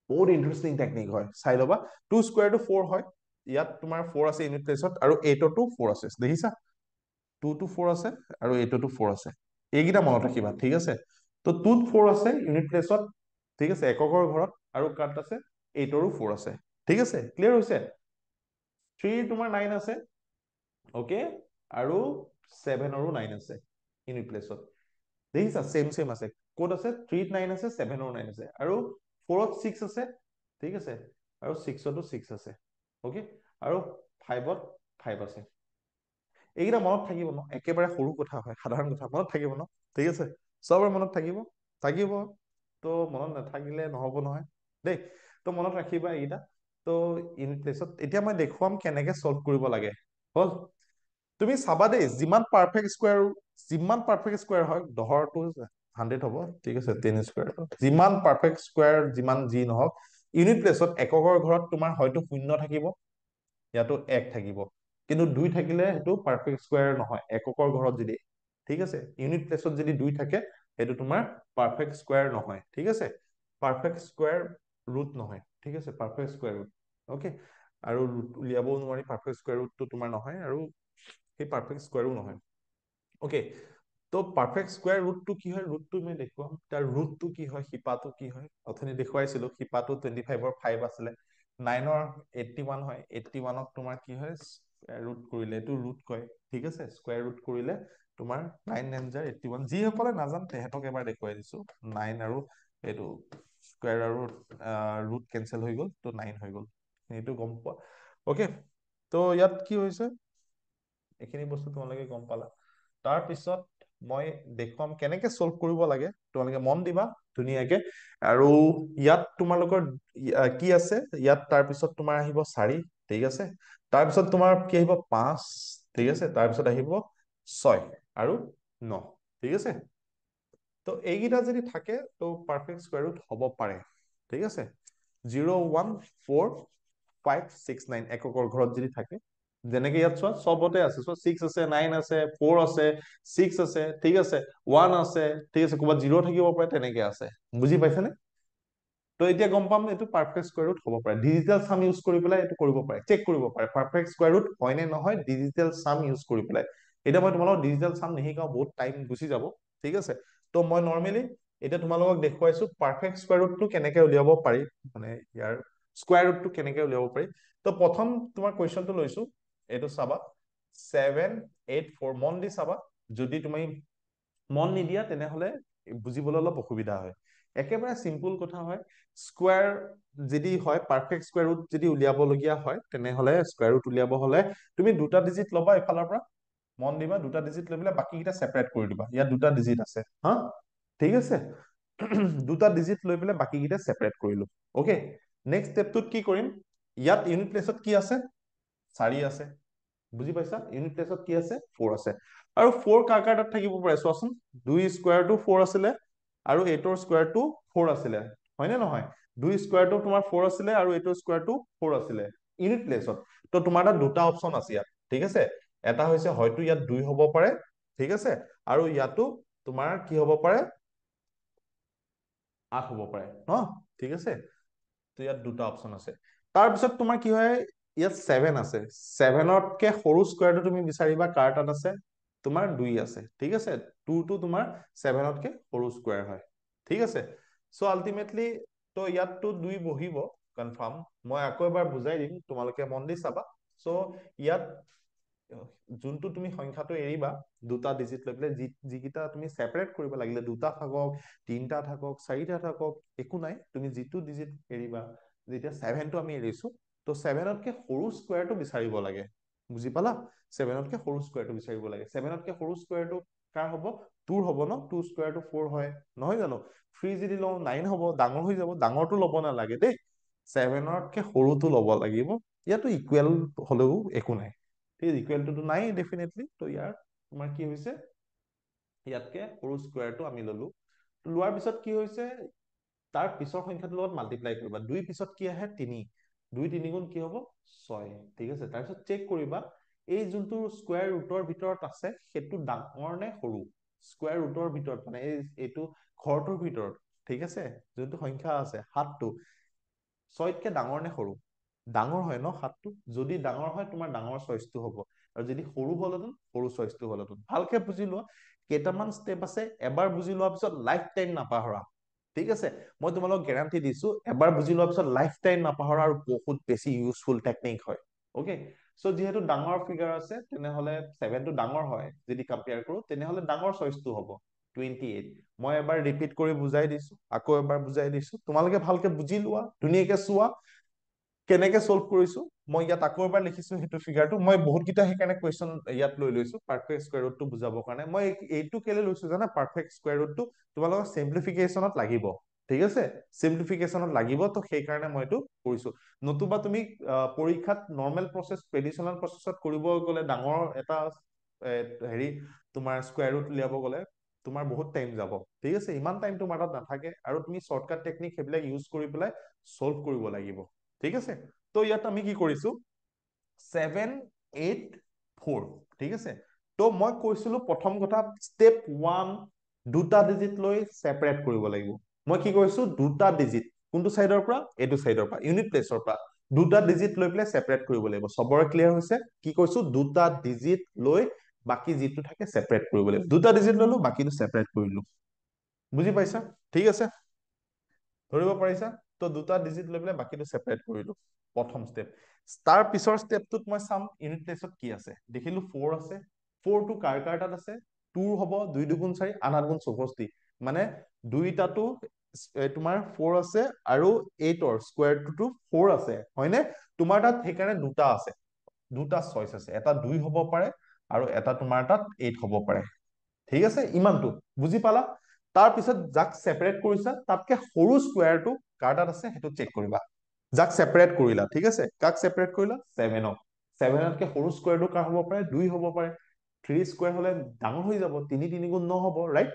বহুত ইন্টাৰেষ্টিং টেকনিক হয়, চাই ল'বা। 2 স্কোয়াৰটো 4 হয়, ইয়াত তোমাৰ 4 আছে ইউনিট প্লেচত, আৰু 8তো 4 আছে দেখিছা, 2টো 4 আছে আৰু 8তো 4 আছে। এইকেইটা মনত ৰাখিবা ঠিক আছে। তো 2ত 4 আছে ইউনিট প্লেচত ঠিক আছে এককৰ ঘৰত, আৰু কাত আছে 8ৰো 4 আছে ঠিক আছে। ক্লিয়াৰ হৈছে? 3 তোমাৰ 9 আছে, ওকে, আৰু 7ৰো 9 আছে ইউনিট প্লেচত দেখিছা, সেম সেম আছে। ক'ত আছে? 3ত 9 আছে, 7ৰো 9 আছে, আৰু 4ত 6 আছে ঠিক আছে, আৰু 6তো 6 আছে, ওকে, আৰু 5ত 5 আছে। এইকেইটা মনত থাকিব ন, একেবাৰে সৰু কথা হয়, সাধাৰণ কথা, মনত থাকিব ন ঠিক আছে। চবৰে মনত থাকিব, থাকিব। তো মনত নাথাকিলে নহব নহয় দেই। তো মনত ৰাখিবা এইকেইটা। তো ইউনিট প্লেচত এতিয়া মই দেখুৱাম কেনেকে সলভ কৰিব লাগে। হল? তুমি চাবা দেই, যিমান পাৰফেক্ট স্কোয়াৰ হয়, 10ৰটো 100 হ'ব ঠিক আছে, 10 স্কোয়াৰ যিমান পাৰফেক্ট স্কোয়াৰ যিমান যি নহওক, ইউনিট প্লেচত এককৰ ঘৰত তোমাৰ হয়তো 0 থাকিব, ইয়াতো 1 থাকিব, কিন্তু 2 থাকিলে সেইটো পাৰফেক্ট স্কোয়াৰ নহয় এককৰ ঘৰত যদি ঠিক আছে। ইউনিট প্লেচত যদি 2 থাকে সেইটো তোমাৰ পাৰফেক্ট স্কোয়াৰ নহয় ঠিক আছে, পাৰফেক্ট স্কোয়াৰ ৰুট নহয় ঠিক আছে, পাৰফেক্ট স্কোয়াৰ ৰুট, ওকে। আৰু ৰুট উলিয়াবও নোৱাৰি, পাৰফেক্ট স্কোয়াৰ ৰুটটো তোমাৰ নহয়, আৰু সেই পাৰফেক্ট স্কোয়াৰো নহয়, ওকে। তো পাৰফেক্ট স্কোয়াৰ ৰুটটো কি হয়, ৰুটটো মই দেখুৱাম, তাৰ ৰুটটো কি হয়, শিপাটো কি হয়, অথনি দেখুৱাইছিলো। শিপাটো 25ৰ 5 আছিলে, 9ৰ 81 হয়, 81ক তোমাৰ কি হয় স্কোয়াৰ ৰুট কৰিলে, এইটো ৰুট কয় ঠিক আছে, স্কোয়াৰ ৰুট কৰিলে তোমাৰ 9 9 জাৰ 81। যিসকলে নাজানে তেহেঁতক এবাৰ দেখুৱাই দিছো, 9 আৰু এইটো স্কোয়াৰ আৰু ৰুট কেনচেল হৈ গ'ল, তো 9 হৈ গ'ল, এইটো গম পোৱা, ওকে। তো ইয়াত কি হৈছে এইখিনি বস্তু তোমালোকে গম পালা। তাৰ পিছত মই দেখুৱাম কেনেকে সলভ কৰিব লাগে, তোমালোকে মন দিবা ধুনীয়াকে। আৰু ইয়াত তোমালোকৰ কি আছে, ইয়াত তাৰপিছত তোমাৰ আহিব 4 ঠিক আছে, তাৰপিছত তোমাৰ কি আহিব 5 ঠিক আছে, তাৰপিছত আহিব 6 আৰু 9 ঠিক আছে। তো এইকেইটা যদি থাকে তো পাৰফেক্ট স্কোয়াৰ ৰুট হ'ব পাৰে ঠিক আছে। 0 1 4 5 6 9 এককৰ ঘৰত যদি থাকে, যেনেকে ইয়াত চোৱা চবতে আছে, চোৱা 6 আছে, 9 আছে, 4 আছে, 6 আছে ঠিক আছে, 1 আছে ঠিক আছে, ক'ৰবাত 0 থাকিব পাৰে, তেনেকে আছে। বুজি পাইছানে? তো এতিয়া গম পাম এইটো পাৰফেক্ট স্কোয়াৰ ৰুট হ'ব পাৰে। ডিজিটেল সাম ইউজ কৰি পেলাই এইটো কৰিব পাৰে, চেক কৰিব পাৰে পাৰফেক্ট স্কোয়াৰ ৰুট হয় নে নহয় ডিজিটেল সাম ইউজ কৰি পেলাই। এতিয়া মই তোমালোকক ডিজিটেল সাম নিশিকাও, বহুত টাইম গুচি যাব ঠিক আছে। তো মই নৰ্মেলি এতিয়া তোমালোকক দেখুৱাইছো পাৰফেক্ট স্কোয়াৰ ৰুটটো কেনেকে উলিয়াব পাৰি, মানে ইয়াৰ স্কোয়াৰ ৰুটটো কেনেকে উলিয়াব পাৰি। তো প্ৰথম তোমাৰ কুৱেশ্যনটো লৈছো, এইটো চাবা 7 8 4, মন দি চাবা, যদি তুমি মন নিদিয়া তেনেহলে বুজিবলৈ অলপ অসুবিধা হয়। একেবাৰে চিম্পল কথা হয়, স্কোয়াৰ যদি হয়, পাৰফেক্ট স্কোয়াৰ ৰুট যদি উলিয়াবলগীয়া হয়, তেনেহলে স্কোয়াৰ ৰুট উলিয়াব হলে তুমি 2টা ডিজিট ল'বা এফালৰ পৰা, মন দিবা 2টা ডিজিট লৈ পেলাই বাকীকেইটা ছেপাৰেট কৰি দিবা। ইয়াত 2টা ডিজিট আছে হা ঠিক আছে, 2টা ডিজিট লৈ পেলাই বাকীকেইটা ছেপাৰেট কৰিলো, ওকে। নেক্সট ষ্টেপটোত কি কৰিম, ইয়াত ইউনিট প্লেচত কি আছে 4 আছে, বুজি পাইছা, ইউনিট প্লেচত কি আছে 4 আছে, আৰু 4 কাৰ কাৰ তাত থাকিব পাৰে চোৱাচোন, 2 স্কোয়াৰটো 4 আছিলে, আৰু 8ৰ স্কোয়াৰটো 4 আছিলে, হয় নে নহয়? 2 স্কোয়াৰটো তোমাৰ 4 আছিলে, আৰু 8ৰ স্কোয়াৰটো 4 আছিলে ইউনিট প্লেচত। তো তোমাৰ তাত 2টা অপচন আছে ইয়াত ঠিক আছে, এটা হৈছে হয়তো ইয়াত 2 হ'ব পাৰে ঠিক আছে, আৰু ইয়াতো তোমাৰ কি হ'ব পাৰে 8 হ'ব পাৰে ন, ঠিক আছে। তো ইয়াত 2টা অপচন আছে। তাৰপিছত তোমাৰ কি হয়, ইয়াত 7 আছে, 7তকে সৰু স্কোৱাৰটো তুমি বিচাৰিবা কাৰ তাত আছে, তোমাৰ 2 আছে, ঠিক আছে। 2 টো তোমাৰ 7তকে সৰু স্কোৱাৰ হয়, ঠিক আছে। চ' আল্টিমেটলি তো ইয়াততো 2 বহিব কনফাৰ্ম। মই আকৌ এবাৰ বুজাই দিম, তোমালোকে মন দি চাবা। চ' ইয়াত যোনটো তুমি সংখ্যাটো এৰিবা দুটা ডিজিট লৈ পেলাই, যিকেইটা তুমি ছেপাৰেট কৰিব লাগিলে, দুটা থাকক, তিনটা থাকক, চাৰিটা থাকক, একো নাই, তুমি যিটো ডিজিট এৰিবা, যেতিয়া 7টো আমি এৰিছো, তো 7তকে সৰু স্কোৱাৰটো বিচাৰিব লাগে, বুজি পালা? 7তকে সৰু স্কোৱাৰটো বিচাৰিব লাগে। 7তকে সৰু স্কোৱাৰটো কাৰ হ'ব? 2 হ'ব ন, 2 স্কোৱাৰটো 4 হয়, নহয় জানো? 3 যদি লওঁ 9 হ'ব, ডাঙৰ হৈ যাব, ডাঙৰটো ল'ব নালাগে দেই, 7তকে সৰুটো ল'ব লাগিব। ইয়াতো ইকুৱেল হলেও একো নাই, ঠিক আছে, ইকুৱেলটোতো নাই ডেফিনেটলি। তো ইয়াৰ তোমাৰ কি হৈছে, ইয়াতকে সৰু স্কোৱাৰটো আমি ললো। লোৱাৰ পিছত কি হৈছে, তাৰ পিছৰ সংখ্যাটোৰ লগত মাল্টিপ্লাই কৰিবা। 2 পিছত কি আহে? 3, 2 3 গুণ কি হ'ব? 6, ঠিক আছে। তাৰপিছত চেক কৰিবা এই যোনটো স্কোৱাৰ ৰুটৰ ভিতৰত আছে সেইটো ডাঙৰ নে সৰু। স্কোৱাৰ ৰুটৰ ভিতৰত মানে এইটো ঘৰটোৰ ভিতৰত, ঠিক আছে, যোনটো সংখ্যা আছে 7টো, 6তকে ডাঙৰ নে সৰু? ডাঙৰ হয় ন 7টো, যদি ডাঙৰ হয় তোমাৰ ডাঙৰ চইচটো হ'ব, আৰু যদি সৰু হলহেঁতেন সৰু চইচটো হলহেঁতেন। ভালকে বুজি লোৱা, কেইটামান ষ্টেপ আছে, এবাৰ বুজি লোৱাৰ পিছত লাইফ টাইম নাপাহৰা, ঠিক আছে। মই তোমালোকক গেৰাণ্টি দিছো, এবাৰ বুজি লোৱাৰ পিছত লাইফ টাইম নাপাহৰা, আৰু বহুত বেছি ইউজফুল টেকনিক হয়, অকে। চ' যিহেতু ডাঙৰ ফিগাৰ আছে, তেনেহলে 7টো ডাঙৰ হয়, যদি কম্পেয়াৰ কৰো, তেনেহলে ডাঙৰ চইচটো হ'ব 28। মই এবাৰ ৰিপিট কৰি বুজাই দিছো, আকৌ এবাৰ বুজাই দিছো, তোমালোকে ভালকে বুজি লোৱা, ধুনীয়াকে চোৱা কেনেকে সলভ কৰিছো। মই ইয়াত আকৌ এবাৰ লিখিছো সেইটো ফিগাৰটো। মই বহুতকেইটা সেইকাৰণে কুৱেশ্যন ইয়াত লৈ লৈছো পাৰফেক্ট স্কোৱাৰ ৰুটটো বুজাবৰ কাৰণে। মই এইটো কেলে লৈছো জানা, পাৰফেক্ট স্কোৱাৰ ৰুটটো তোমালোকৰ চিম্পলিফিকেশ্যনত লাগিব, ঠিক আছে, চিম্পলিফিকেশ্যনত লাগিব, তো সেইকাৰণে মই এইটো কৰিছো। নতুবা তুমি পৰীক্ষাত নৰ্মেল প্ৰচেছ, ট্ৰেডিশ্যনেল প্ৰচেছত কৰিব গ'লে, ডাঙৰ এটা হেৰি তোমাৰ স্কোৱাৰ ৰুট উলিয়াব গ'লে তোমাৰ বহুত টাইম যাব, ঠিক আছে। ইমান টাইম তোমাৰ তাত নাথাকে, আৰু তুমি শৰ্টকাট টেকনিক সেইবিলাক ইউজ কৰি পেলাই সলভ কৰিব লাগিব, ঠিক আছে। তো ইয়াত আমি কি কৰিছো, 7 8 4, ঠিক আছে। তো মই কৈছিলো প্ৰথম কথা, ষ্টেপ 1 দুটা ডিজিট লৈ ছেপাৰেট কৰিব লাগিব। মই কি কৈছো, দুটা ডিজিট, কোনটো চাইডৰ পৰা? এইটো চাইডৰ পৰা, ইউনিট প্লেচৰ পৰা দুটা ডিজিট লৈ পেলাই ছেপাৰেট কৰিব লাগিব। চবৰে ক্লিয়াৰ হৈছে? কি কৈছো, দুটা ডিজিট লৈ বাকি যিটো থাকে ছেপাৰেট কৰিব লাগিব। দুটা ডিজিট ললো, বাকিটো ছেপাৰেট কৰিলো, বুজি পাইছা? ঠিক আছে, ধৰিব পাৰিছা? তো দুটা ডিজিট লৈ পেলাই বাকিটো ছেপাৰেট কৰিলো, প্ৰথম ষ্টেপ। তাৰ পিছৰ ষ্টেপটোত মই চাম ইউনিট প্লেচত কি আছে। দেখিলো 4 আছে, 4টো কাৰ কাৰ তাত আছে? 2 হ'ব, 2 2 4, 8 8 64, মানে দুইটাতো তোমাৰ 4 আছে, আৰু 8ৰ স্কোৱাৰটোতো 4 আছে, হয়নে? তোমাৰ তাত সেইকাৰণে দুটা আছে, দুটা চইচ আছে, এটা 2 হ'ব পাৰে, আৰু এটা তোমাৰ তাত 8 হ'ব পাৰে, ঠিক আছে। ইমানটো বুজি পালা? তাৰ পিছত যাক ছেপাৰেট কৰিছা তাতকে সৰু স্কোৱাৰটো কাৰ তাত আছে সেইটো চেক কৰিবা। যাক ছেপাৰেট কৰিলা, ঠিক আছে, কাক ছেপাৰেট কৰিলা? 7ক। 7তকে সৰু স্কোৱাৰটো কাৰ হ'ব পাৰে? 2 হ'ব পাৰে। 3 স্কোৱাৰ হলে ডাঙৰ হৈ যাব, 3 3 গুণ 9 হ'ব, ৰাইট?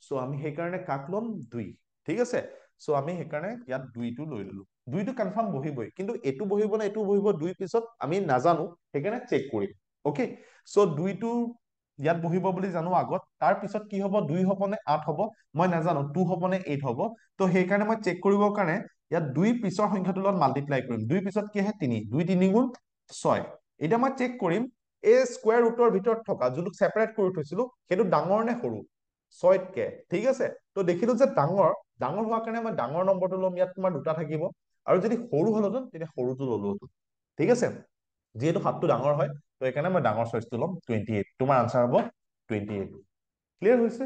চ' আমি সেইকাৰণে কাক ল'ম? 2, ঠিক আছে। চ' আমি সেইকাৰণে ইয়াত 2টো লৈ ললো। 2টো কনফাৰ্ম বহিবই, কিন্তু এইটো বহিব নে এইটো বহিব 2 পিছত আমি নাজানো, সেইকাৰণে চেক কৰিম, অকে। চ' 2টো ইয়াত বহিব বুলি জানো আগত, তাৰ পিছত কি হ'ব? 2 হ'ব নে 8 হ'ব মই নাজানো, 2 হ'ব নে 8 হ'ব। তো সেইকাৰণে মই চেক কৰিবৰ কাৰণে ইয়াত 2 পিছৰ সংখ্যাটোৰ লগত মাল্টিপ্লাই কৰিম। 2 পিছত কি আহে? 3, 2 3 গুণ 6। এতিয়া মই চেক কৰিম এই স্কোৱাৰ ৰুটৰ ভিতৰত থকা যোনটো ছেপাৰেট কৰি থৈছিলো সেইটো ডাঙৰ নে সৰু 6তকে, ঠিক আছে। তো দেখিলো যে ডাঙৰ, ডাঙৰ হোৱাৰ কাৰণে মই ডাঙৰ নম্বৰটো ল'ম। ইয়াত তোমাৰ দুটা থাকিব, আৰু যদি সৰু হলহেঁতেন তেতিয়া সৰুটো ললোহেঁতেন, ঠিক আছে। যিহেতু 7টো ডাঙৰ হয়, তো সেইকাৰণে মই ডাঙৰ চইচটো ল'ম 28। তোমাৰ আনসাৰ হ'ব 28। ক্লিয়াৰ হৈছে?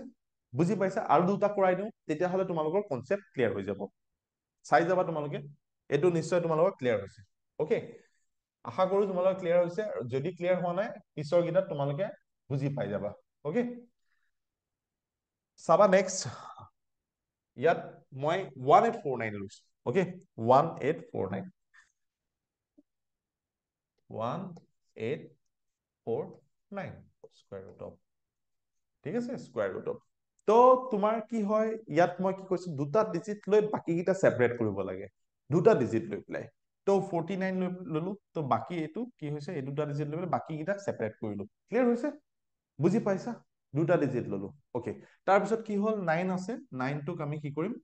বুজি পাইছা? আৰু দুটা কৰাই দিওঁ, তেতিয়াহ'লে তোমালোকৰ কনচেপ্ট ক্লিয়াৰ হৈ যাব। চাই যাবা তোমালোকে, এইটো নিশ্চয় তোমালোকৰ ক্লিয়াৰ হৈছে, অকে। আশা কৰো তোমালোকৰ ক্লিয়াৰ হৈছে, আৰু যদি ক্লিয়াৰ হোৱা নাই পিছৰ কেইটাত তোমালোকে বুজি পাই যাবা, অকে। চাবা নেক্সট, ইয়াত মই 1849 লৈছো, অকে, 1849, 1849 স্কোৱাৰ ৰুট অফ, ঠিক আছে, স্কোৱাৰ ৰুট অফ। তো তোমাৰ কি হয়, ইয়াত মই কি কৈছো, দুটা ডিজিট লৈ বাকী কেইটা ছেপাৰেট কৰিব লাগে, দুটা ডিজিট লৈ পেলাই। তো 49 লৈ ললো, তো বাকী এইটো কি হৈছে, এই দুটা ডিজিট লৈ পেলাই বাকী কেইটা ছেপাৰেট কৰিলো। ক্লিয়াৰ হৈছে? বুজি পাইছা? দুটা ডিজিট ললো, অকে। তাৰপিছত কি হ'ল, 9 আছে, 9টোক আমি কি কৰিম,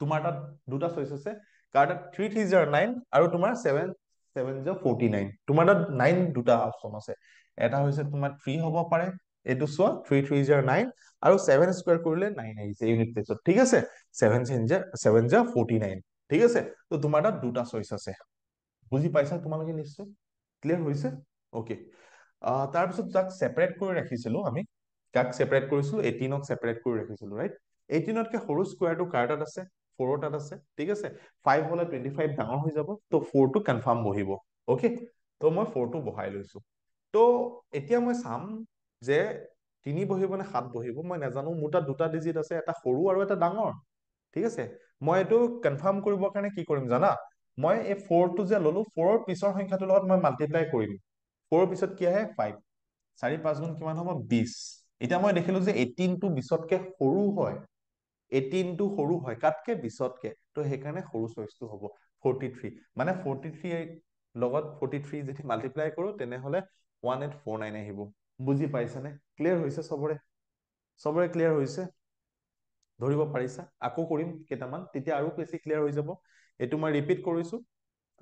তোমাৰ তাত দুটা চইচ আছে, কাৰ তাত 3 3 9, আৰু তোমাৰ 7 7 যা 49 তোমাৰ তাত 9 দুটা অপচন আছে এটা হৈছে তোমাৰ 3 হ'ব পাৰে এইটো চোৱা 3 3 যা 9 আৰু 7 স্কয়াৰ কৰিলে 9 আহিছে ইউনিট প্লেসত ঠিক আছে 7 যা 49 ঠিক আছে তো তোমাৰ তাত দুটা চইচ আছে বুজি পাইছা তোমালোকে নিশ্চয় ক্লিয়াৰ হৈছে ওকে তাৰপিছত যাক সেপাৰেট কৰি ৰাখিছিলো আমি কাক সেপাৰেট কৰিছিলো 18ক সেপাৰেট কৰি ৰাখিছিলো ৰাইট 18তকে সৰু স্কয়াৰটো কাৰ তাত আছে 4 তাত আছে ঠিক আছে 5 হলে 25 ডাঙৰ হৈ যাব তো 4 টো কনফাৰ্ম বহিব ওকে তো মই 4 টো বহাই লৈছো তো এতিয়া মই চাম যে 3 বহিব নে 7 বহিব মই নাজানো মোৰ তাত দুটা ডিজিট আছে এটা সৰু আৰু এটা ডাঙৰ ঠিক আছে মই এইটো কনফাৰ্ম কৰিবৰ কাৰণে কি কৰিম জানা মই এই 4 টো যে ললো 4 ৰ পিছৰ সংখ্যাটোৰ লগত মই মাল্টিপ্লাই কৰিম 4 ৰ পিছত কি আহে 5 4 5 গুণ কিমান হ'ব 20 এতিয়া মই দেখিলো যে 18 টো 20তকে সৰু হয় 18 টো সৰু হয় কাতকে 20তকে তো সেইকাৰণে সৰু চইচটো হ'ব 43 মানে 43 লগত 43 যদি মাল্টিপ্লাই কৰো তেনেহলে 1849 আহিব বুজি পাইছানে ক্লিয়াৰ হৈছে চবৰে ক্লিয়াৰ হৈছে ধৰিব পাৰিছা আকৌ কৰিম কেইটামান তেতিয়া আৰু বেছি ক্লিয়াৰ হৈ যাব এইটো মই ৰিপিট কৰিছো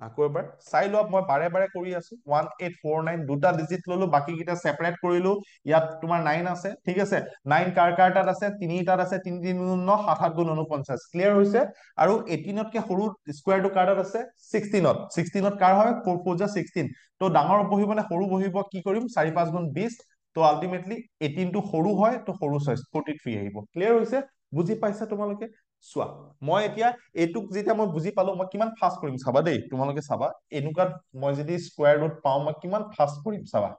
আকৌ এবাৰ চাই লোৱা মই বাৰে বাৰে কৰি আছো 1849 দুটা ডিজিট ললো বাকি কেইটা সেপাৰেট কৰিলো ইয়াত তোমাৰ 9 আছে ঠিক আছে 9 কাৰ তাত আছে 3 তাত আছে 3 3 গুণ 9 7 7 গুণ 49 ক্লিয়াৰ হৈছে আৰু 18তকে সৰু স্কয়াৰটো কাৰ তাত আছে 16ত কাৰ হয় 4 4 যা 16 তো ডাঙৰ বহিব নে সৰু বহিব কি কৰিম 4 5 গুণ 20 তো আলটিমেটলি 18 টো সৰু হয় তো সৰু চইচ 43 আহিব ক্লিয়াৰ হৈছে বুজি পাইছা তোমালোকে চোৱা মই এতিয়া এইটোক যেতিয়া মই বুজি পালো মই কিমান ফাষ্ট কৰিম চাবা দেই তোমালোকে চাবা এনেকুৱাত মই যদি স্কয়াৰ ৰুট পাওঁ মই কিমান ফাষ্ট কৰিম চাবা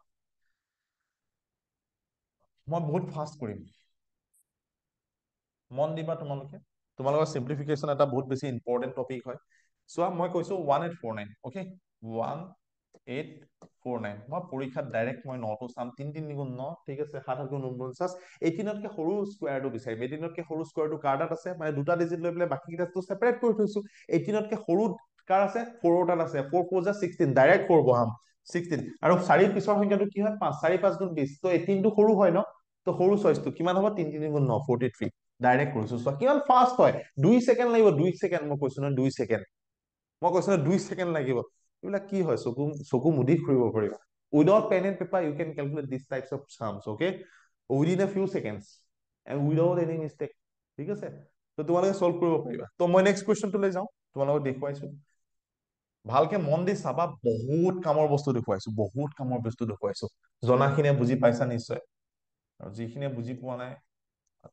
মই বহুত ফাষ্ট কৰিম মন দিবা তোমালোকৰ সিম্পলিফিকেশন এটা বহুত বেছি ইম্পৰ্টেন্ট টপিক হয় চোৱা মই কৈছো 1849 ওকে 1849 মই পৰীক্ষাত ডাইৰেক্ট মই 9 টো চাম 3 3 গুণ 9 ঠিক আছে 7 7 গুণ 49 18তকে সৰু স্কয়াৰটো বিচাৰিম 18তকে সৰু স্কয়াৰটো কাৰ তাত আছে মানে দুটা ডিজিট লৈ পেলাই বাকি কেইটাটো সেপাৰেট কৰি থৈছো 18তকে সৰু কাৰ আছে 4 তাত আছে 4 4 যা 16 ডাইৰেক্ট 4 বহাম 16 আৰু 4 পিছৰ সংখ্যাটো কি হয় 5 4 5 গুণ 20 তো 18 টো সৰু হয় ন তো সৰু চইচটো কিমান হ'ব 3 3 গুণ 9 43 ডাইৰেক্ট কৰিছো চোৱা কিমান ফাষ্ট হয় 2 সেকেন্ড লাগিব 2 সেকেন্ড মই কৈছো না 2 সেকেন্ড মই কৈছো না 2 সেকেন্ড লাগিব এইবিলাক কি হয় চকু মুদি কৰিব পাৰিবা without pen and paper you can calculate these types of sums okay within a few seconds and without any mistake ঠিক আছে তো তোমালোকে সলভ কৰিব পাৰিবা তো মই নেক্সট কোৱেশ্চনটো লৈ যাওঁ তোমালোকক দেখুৱাইছো ভালকে মন দি চাবা বহুত কামৰ বস্তু দেখুৱাইছো জনাখিনিয়ে বুজি পাইছা নিশ্চয় আৰু যিখিনিয়ে বুজি পোৱা নাই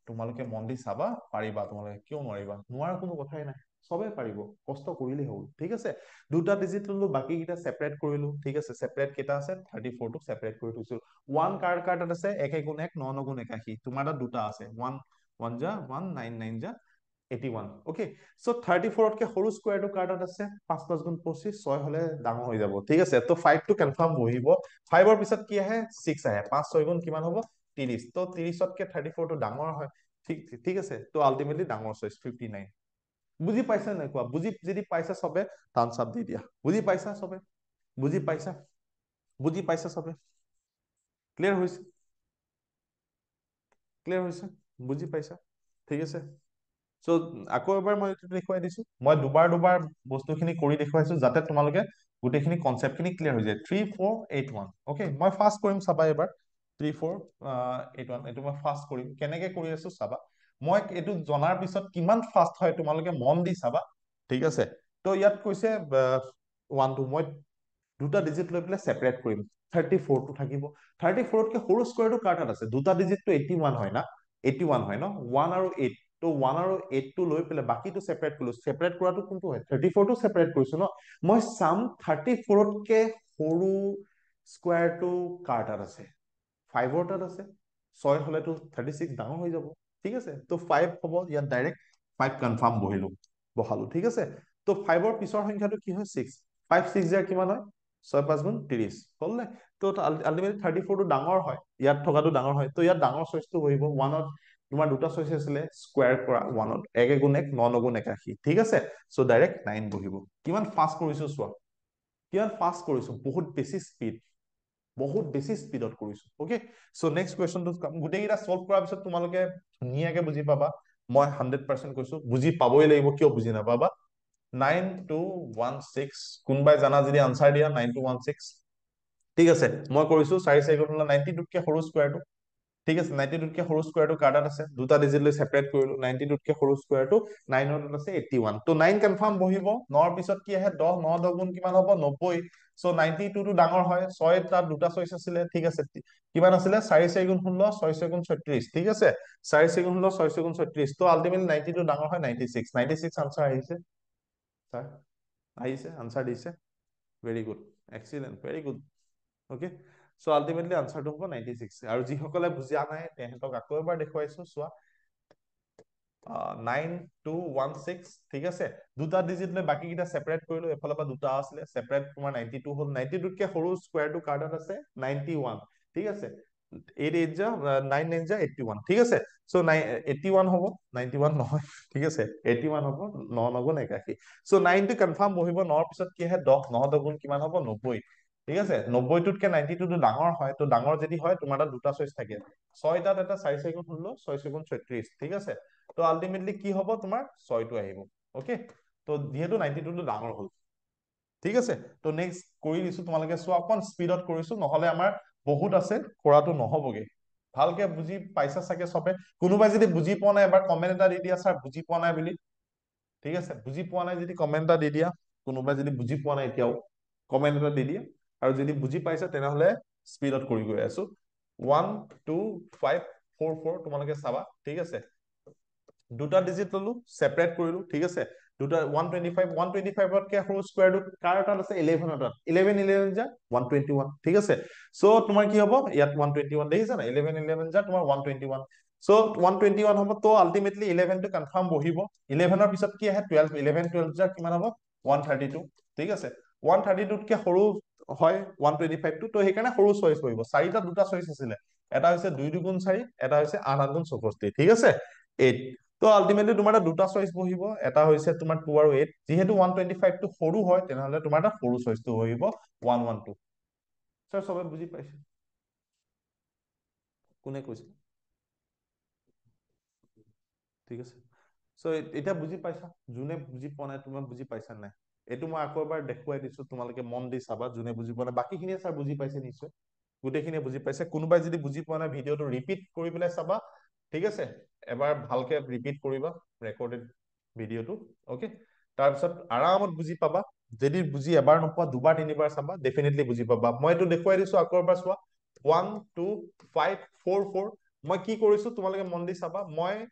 তোমালোকে মন দি চাবা পাৰিবা তোমালোকে কিয় নোৱাৰিবা নোৱাৰা কোনো কথাই নাই সবে পাৰিব কষ্ট কৰিলেই হ'ল ঠিক আছে দুটা ডিজিট ললো বাকি কেইটা সেপাৰেট কৰিলো ঠিক আছে সেপাৰেট কেইটা আছে 34 টো সেপাৰেট কৰি থৈছো 1 কাৰ তাত আছে 1 1 গুণ 1 9 9 গুণ 81 তোমাৰ তাত দুটা আছে 1 1 যা 1 9 9 যা 81 ওকে সো 34তকে সৰু স্কয়াৰটো কাৰ তাত আছে 5 5 গুণ 25 6 হলে ডাঙৰ হৈ যাব ঠিক আছে তো 5 টো কনফাৰ্ম বহিব 5 ৰ পিছত কি আহে 6 আহে 5 6 গুণ কিমান হ'ব 30 তো 30তকে 34 টো ডাঙৰ হয় ঠিক ঠিক আছে তো আলটিমেটলি ডাঙৰ চইচ 59 বুজি পাইছা নাই কোৱা বুজি যদি পাইছা সবে থাম্বস আপ দি দিয়া বুজি পাইছা সবে বুজি পাইছা সবে ক্লিয়াৰ হৈছে বুজি পাইছা ঠিক আছে সো আকৌ এবাৰ মই দেখুৱাই দিছো মই দুবাৰ দুবাৰ বস্তুখিনি কৰি দেখুৱাইছো যাতে তোমালোকে গোটেইখিনি কনসেপ্টখিনি ক্লিয়াৰ হৈ যায় 3481 ওকে মই ফাষ্ট কৰিম চাবা এবাৰ 3481 এইটো মই ফাষ্ট কৰিম কেনেকে কৰি আছো চাবা মই এইটো জনাৰ পিছত কিমান ফাষ্ট হয় তোমালোকে মন দি চাবা ঠিক আছে তো ইয়াত কৈছে 1 2 মই দুটা ডিজিট লৈ পেলাই সেপাৰেট কৰিম 34 টো থাকিব 34তকে সৰু স্কয়াৰটো কাৰ তাত আছে দুটা ডিজিটটো 81 হয় না 81 হয় ন 1 আৰু 8 তো 1 আৰু 8 টো লৈ পেলাই বাকিটো সেপাৰেট কৰিলো সেপাৰেট কৰাটো কোনটো হয় 34 টো সেপাৰেট কৰিছো ন মই চাম 34তকে সৰু স্কয়াৰটো কাৰ তাত আছে 5 ৰ তাত আছে 6 হলেতো 36 ডাঙৰ হৈ যাব ঠিক আছে তো 5 হ'ব ইয়াত ডাইৰেক্ট 5 কনফাৰ্ম বহালো ঠিক আছে তো 5 ৰ পিছৰ সংখ্যাটো কি হয় 6 5 6 যা কিমান হয় 6 5 গুণ 30 হ'ল নে তো আলটিমেটলি 34 টো ডাঙৰ হয় ইয়াত থকাটো ডাঙৰ হয় তো ইয়াত ডাঙৰ চইচটো বহিব 1ত তোমাৰ দুটা চইচ আছিলে স্কয়াৰ কৰা 1ত 1 গুণ 1 9 9 গুণ 81 ঠিক আছে সো ডাইৰেক্ট 9 বহিব কিমান ফাষ্ট কৰিছো চোৱা কিমান ফাষ্ট কৰিছো বহুত বেছি স্পীডত কৰিছো ওকে সো নেক্সট কুৱেশ্যনটো গোটেইকেইটা সলভ কৰাৰ পিছত তোমালোকে ধুনীয়াকে বুজি পাবা মই 100% কৈছো বুজি পাবই লাগিব কিয় বুজি নাপাবা 9216 কোনবাই জানা যদি আনসাৰ দিয়া 9216 ঠিক আছে মই কৰিছো 4 4 গুণ 92 কে সৰু স্কয়াৰটো ঠিক আছে 92 কে সৰু স্কয়াৰটো কাৰ্ডত আছে দুটা ডিজিট লৈ সেপাৰেট কৰিলো 92 কে সৰু স্কয়াৰটো 9 ত আছে 81 তো 9 কনফাৰ্ম বহিব 9 ৰ পিছত কি আহে 10 9 10 গুণ কিমান হ'ব 90 সো 92 টো ডাঙৰ হয় 6 তাত দুটা চইচ আছিলে ঠিক আছে কিমান আছিলে 4 4 গুণ 16 6 6 গুণ 36 ঠিক আছে 4 4 গুণ 16 6 6 গুণ 36 তো আলটিমেটলি 90 টো ডাঙৰ হয় 96 96 আনসাৰ আহিছে স্যাৰ আহিছে আনসাৰ দিছে very good excellent very good okay so ultimately আনসাৰটো হ'ব 96 আৰু যিসকলে বুজা নাই তেহেতক আকৌ এবাৰ দেখুৱাইছো চোৱা 9216 ঠিক আছে দুটা ডিজিট লৈ বাকি কিটা সেপাৰেট কৰিলো এফালৰ পৰা দুটা আছিলে সেপাৰেট তোমাৰ 92 হ'ল 92 কে সৰু স্কয়াৰটো কাৰ্ডত আছে 91 ঠিক আছে 8 8 যা 9 9 যা 81 ঠিক আছে সো 81 হ'ব 91 নহয় ঠিক আছে 81 হ'ব 9 9 গুণ 81 সো 9 টো কনফাৰ্ম বহিব 9 ৰ পিছত কি আহে 10 9 10 গুণ কিমান হ'ব 90 ঠিক আছে 90 টোতকে 92 টো ডাঙৰ হয় তো ডাঙৰ যদি হয় তোমাৰ তাত দুটা চইচ থাকে 6 তাত এটা 4 4 গুণ 16 6 6 গুণ 36 ঠিক আছে তো আলটিমেটলি কি হ'ব তোমাৰ 6 টো আহিব ওকে তো যেহেতু 92 টো ডাঙৰ হ'ল ঠিক আছে তো নেক্সট কৰি দিছো তোমালোকে চোৱা অকন স্পিডত কৰিছো নহলে আমাৰ বহুত আছে কৰাটো নহবগে ভালকে বুজি পাইছা চাগে সবে কোনোবাই যদি বুজি পোৱা নাই এবাৰ কমেন্ট এটা দি দিয়া স্যাৰ বুজি পোৱা নাই বুলি ঠিক আছে বুজি পোৱা নাই যদি কমেন্ট এটা দি দিয়া কোনোবাই যদি বুজি পোৱা নাই এতিয়াও কমেন্ট এটা দি দিয়া আৰু যদি বুজি পাইছা তেনেহলে স্পিডত কৰি গৈ আছো 1 2 5 4 4 তোমালোকে চাবা ঠিক আছে দুটা ডিজিট ললো সেপাৰেট কৰিলো ঠিক আছে দুটা 125 125 কে সৰু স্কয়াৰটো কাৰ তাত আছে 11 তাত 11 11 যা 121 ঠিক আছে সো তোমাৰ কি হ'ব ইয়াত 121 দেখিছা না 11 11 যা তোমাৰ 121 সো 121 হ'ব তো আলটিমেটলি 11 টো কনফাৰ্ম বহিব 11 ৰ পিছত কি আহে 12 11 12 যা কিমান হ'ব 132 ঠিক আছে 132 কে সৰু হয় 125 টো তো সেইকাৰণে সৰু চইচ বহিব চাৰিটা দুটা চইচ আছিলে এটা হৈছে 2 2 গুণ 4 এটা হৈছে 8 8 গুণ 64 ঠিক আছে 8 তো আলটিমেটলি তোমাৰ দুটা চইচ বহিব এটা হৈছে তোমাৰ 2 আৰু 8 যেহেতু 125 টো সৰু হয় তেনেহলে তোমাৰ এটা সৰু চইচটো বহিব 112 স্যাৰ সবে বুজি পাইছে কোনে কৈছে ঠিক আছে সো এটা বুজি পাইছা যোনে বুজি পোৱা নাই তুমি বুজি পাইছা নাই এইটো মই আকৌ এবাৰ দেখুৱাই দিছো তোমালোকে মন দি চাবা যোনে বুজি পোৱা নাই বাকিখিনিয়ে স্যাৰ বুজি পাইছে নিশ্চয় গোটেইখিনিয়ে বুজি পাইছে কোনোবাই যদি বুজি পোৱা নাই ভিডিঅটো ৰিপিট কৰি পেলাই চাবা ঠিক আছে এবাৰ ভালকে ৰিপিট কৰিবা ৰেকৰ্ডেড ভিডিঅটো ওকে তাৰপিছত আৰামত বুজি পাবা যদি বুজি এবাৰ নোপোৱা দুবাৰ তিনিবাৰ চাবা ডেফিনেটলি বুজি পাবা মই এইটো দেখুৱাই দিছো আকৌ এবাৰ চোৱা 1 2 5 4 4 মই কি কৰিছো তোমালোকে মন দি চাবা মই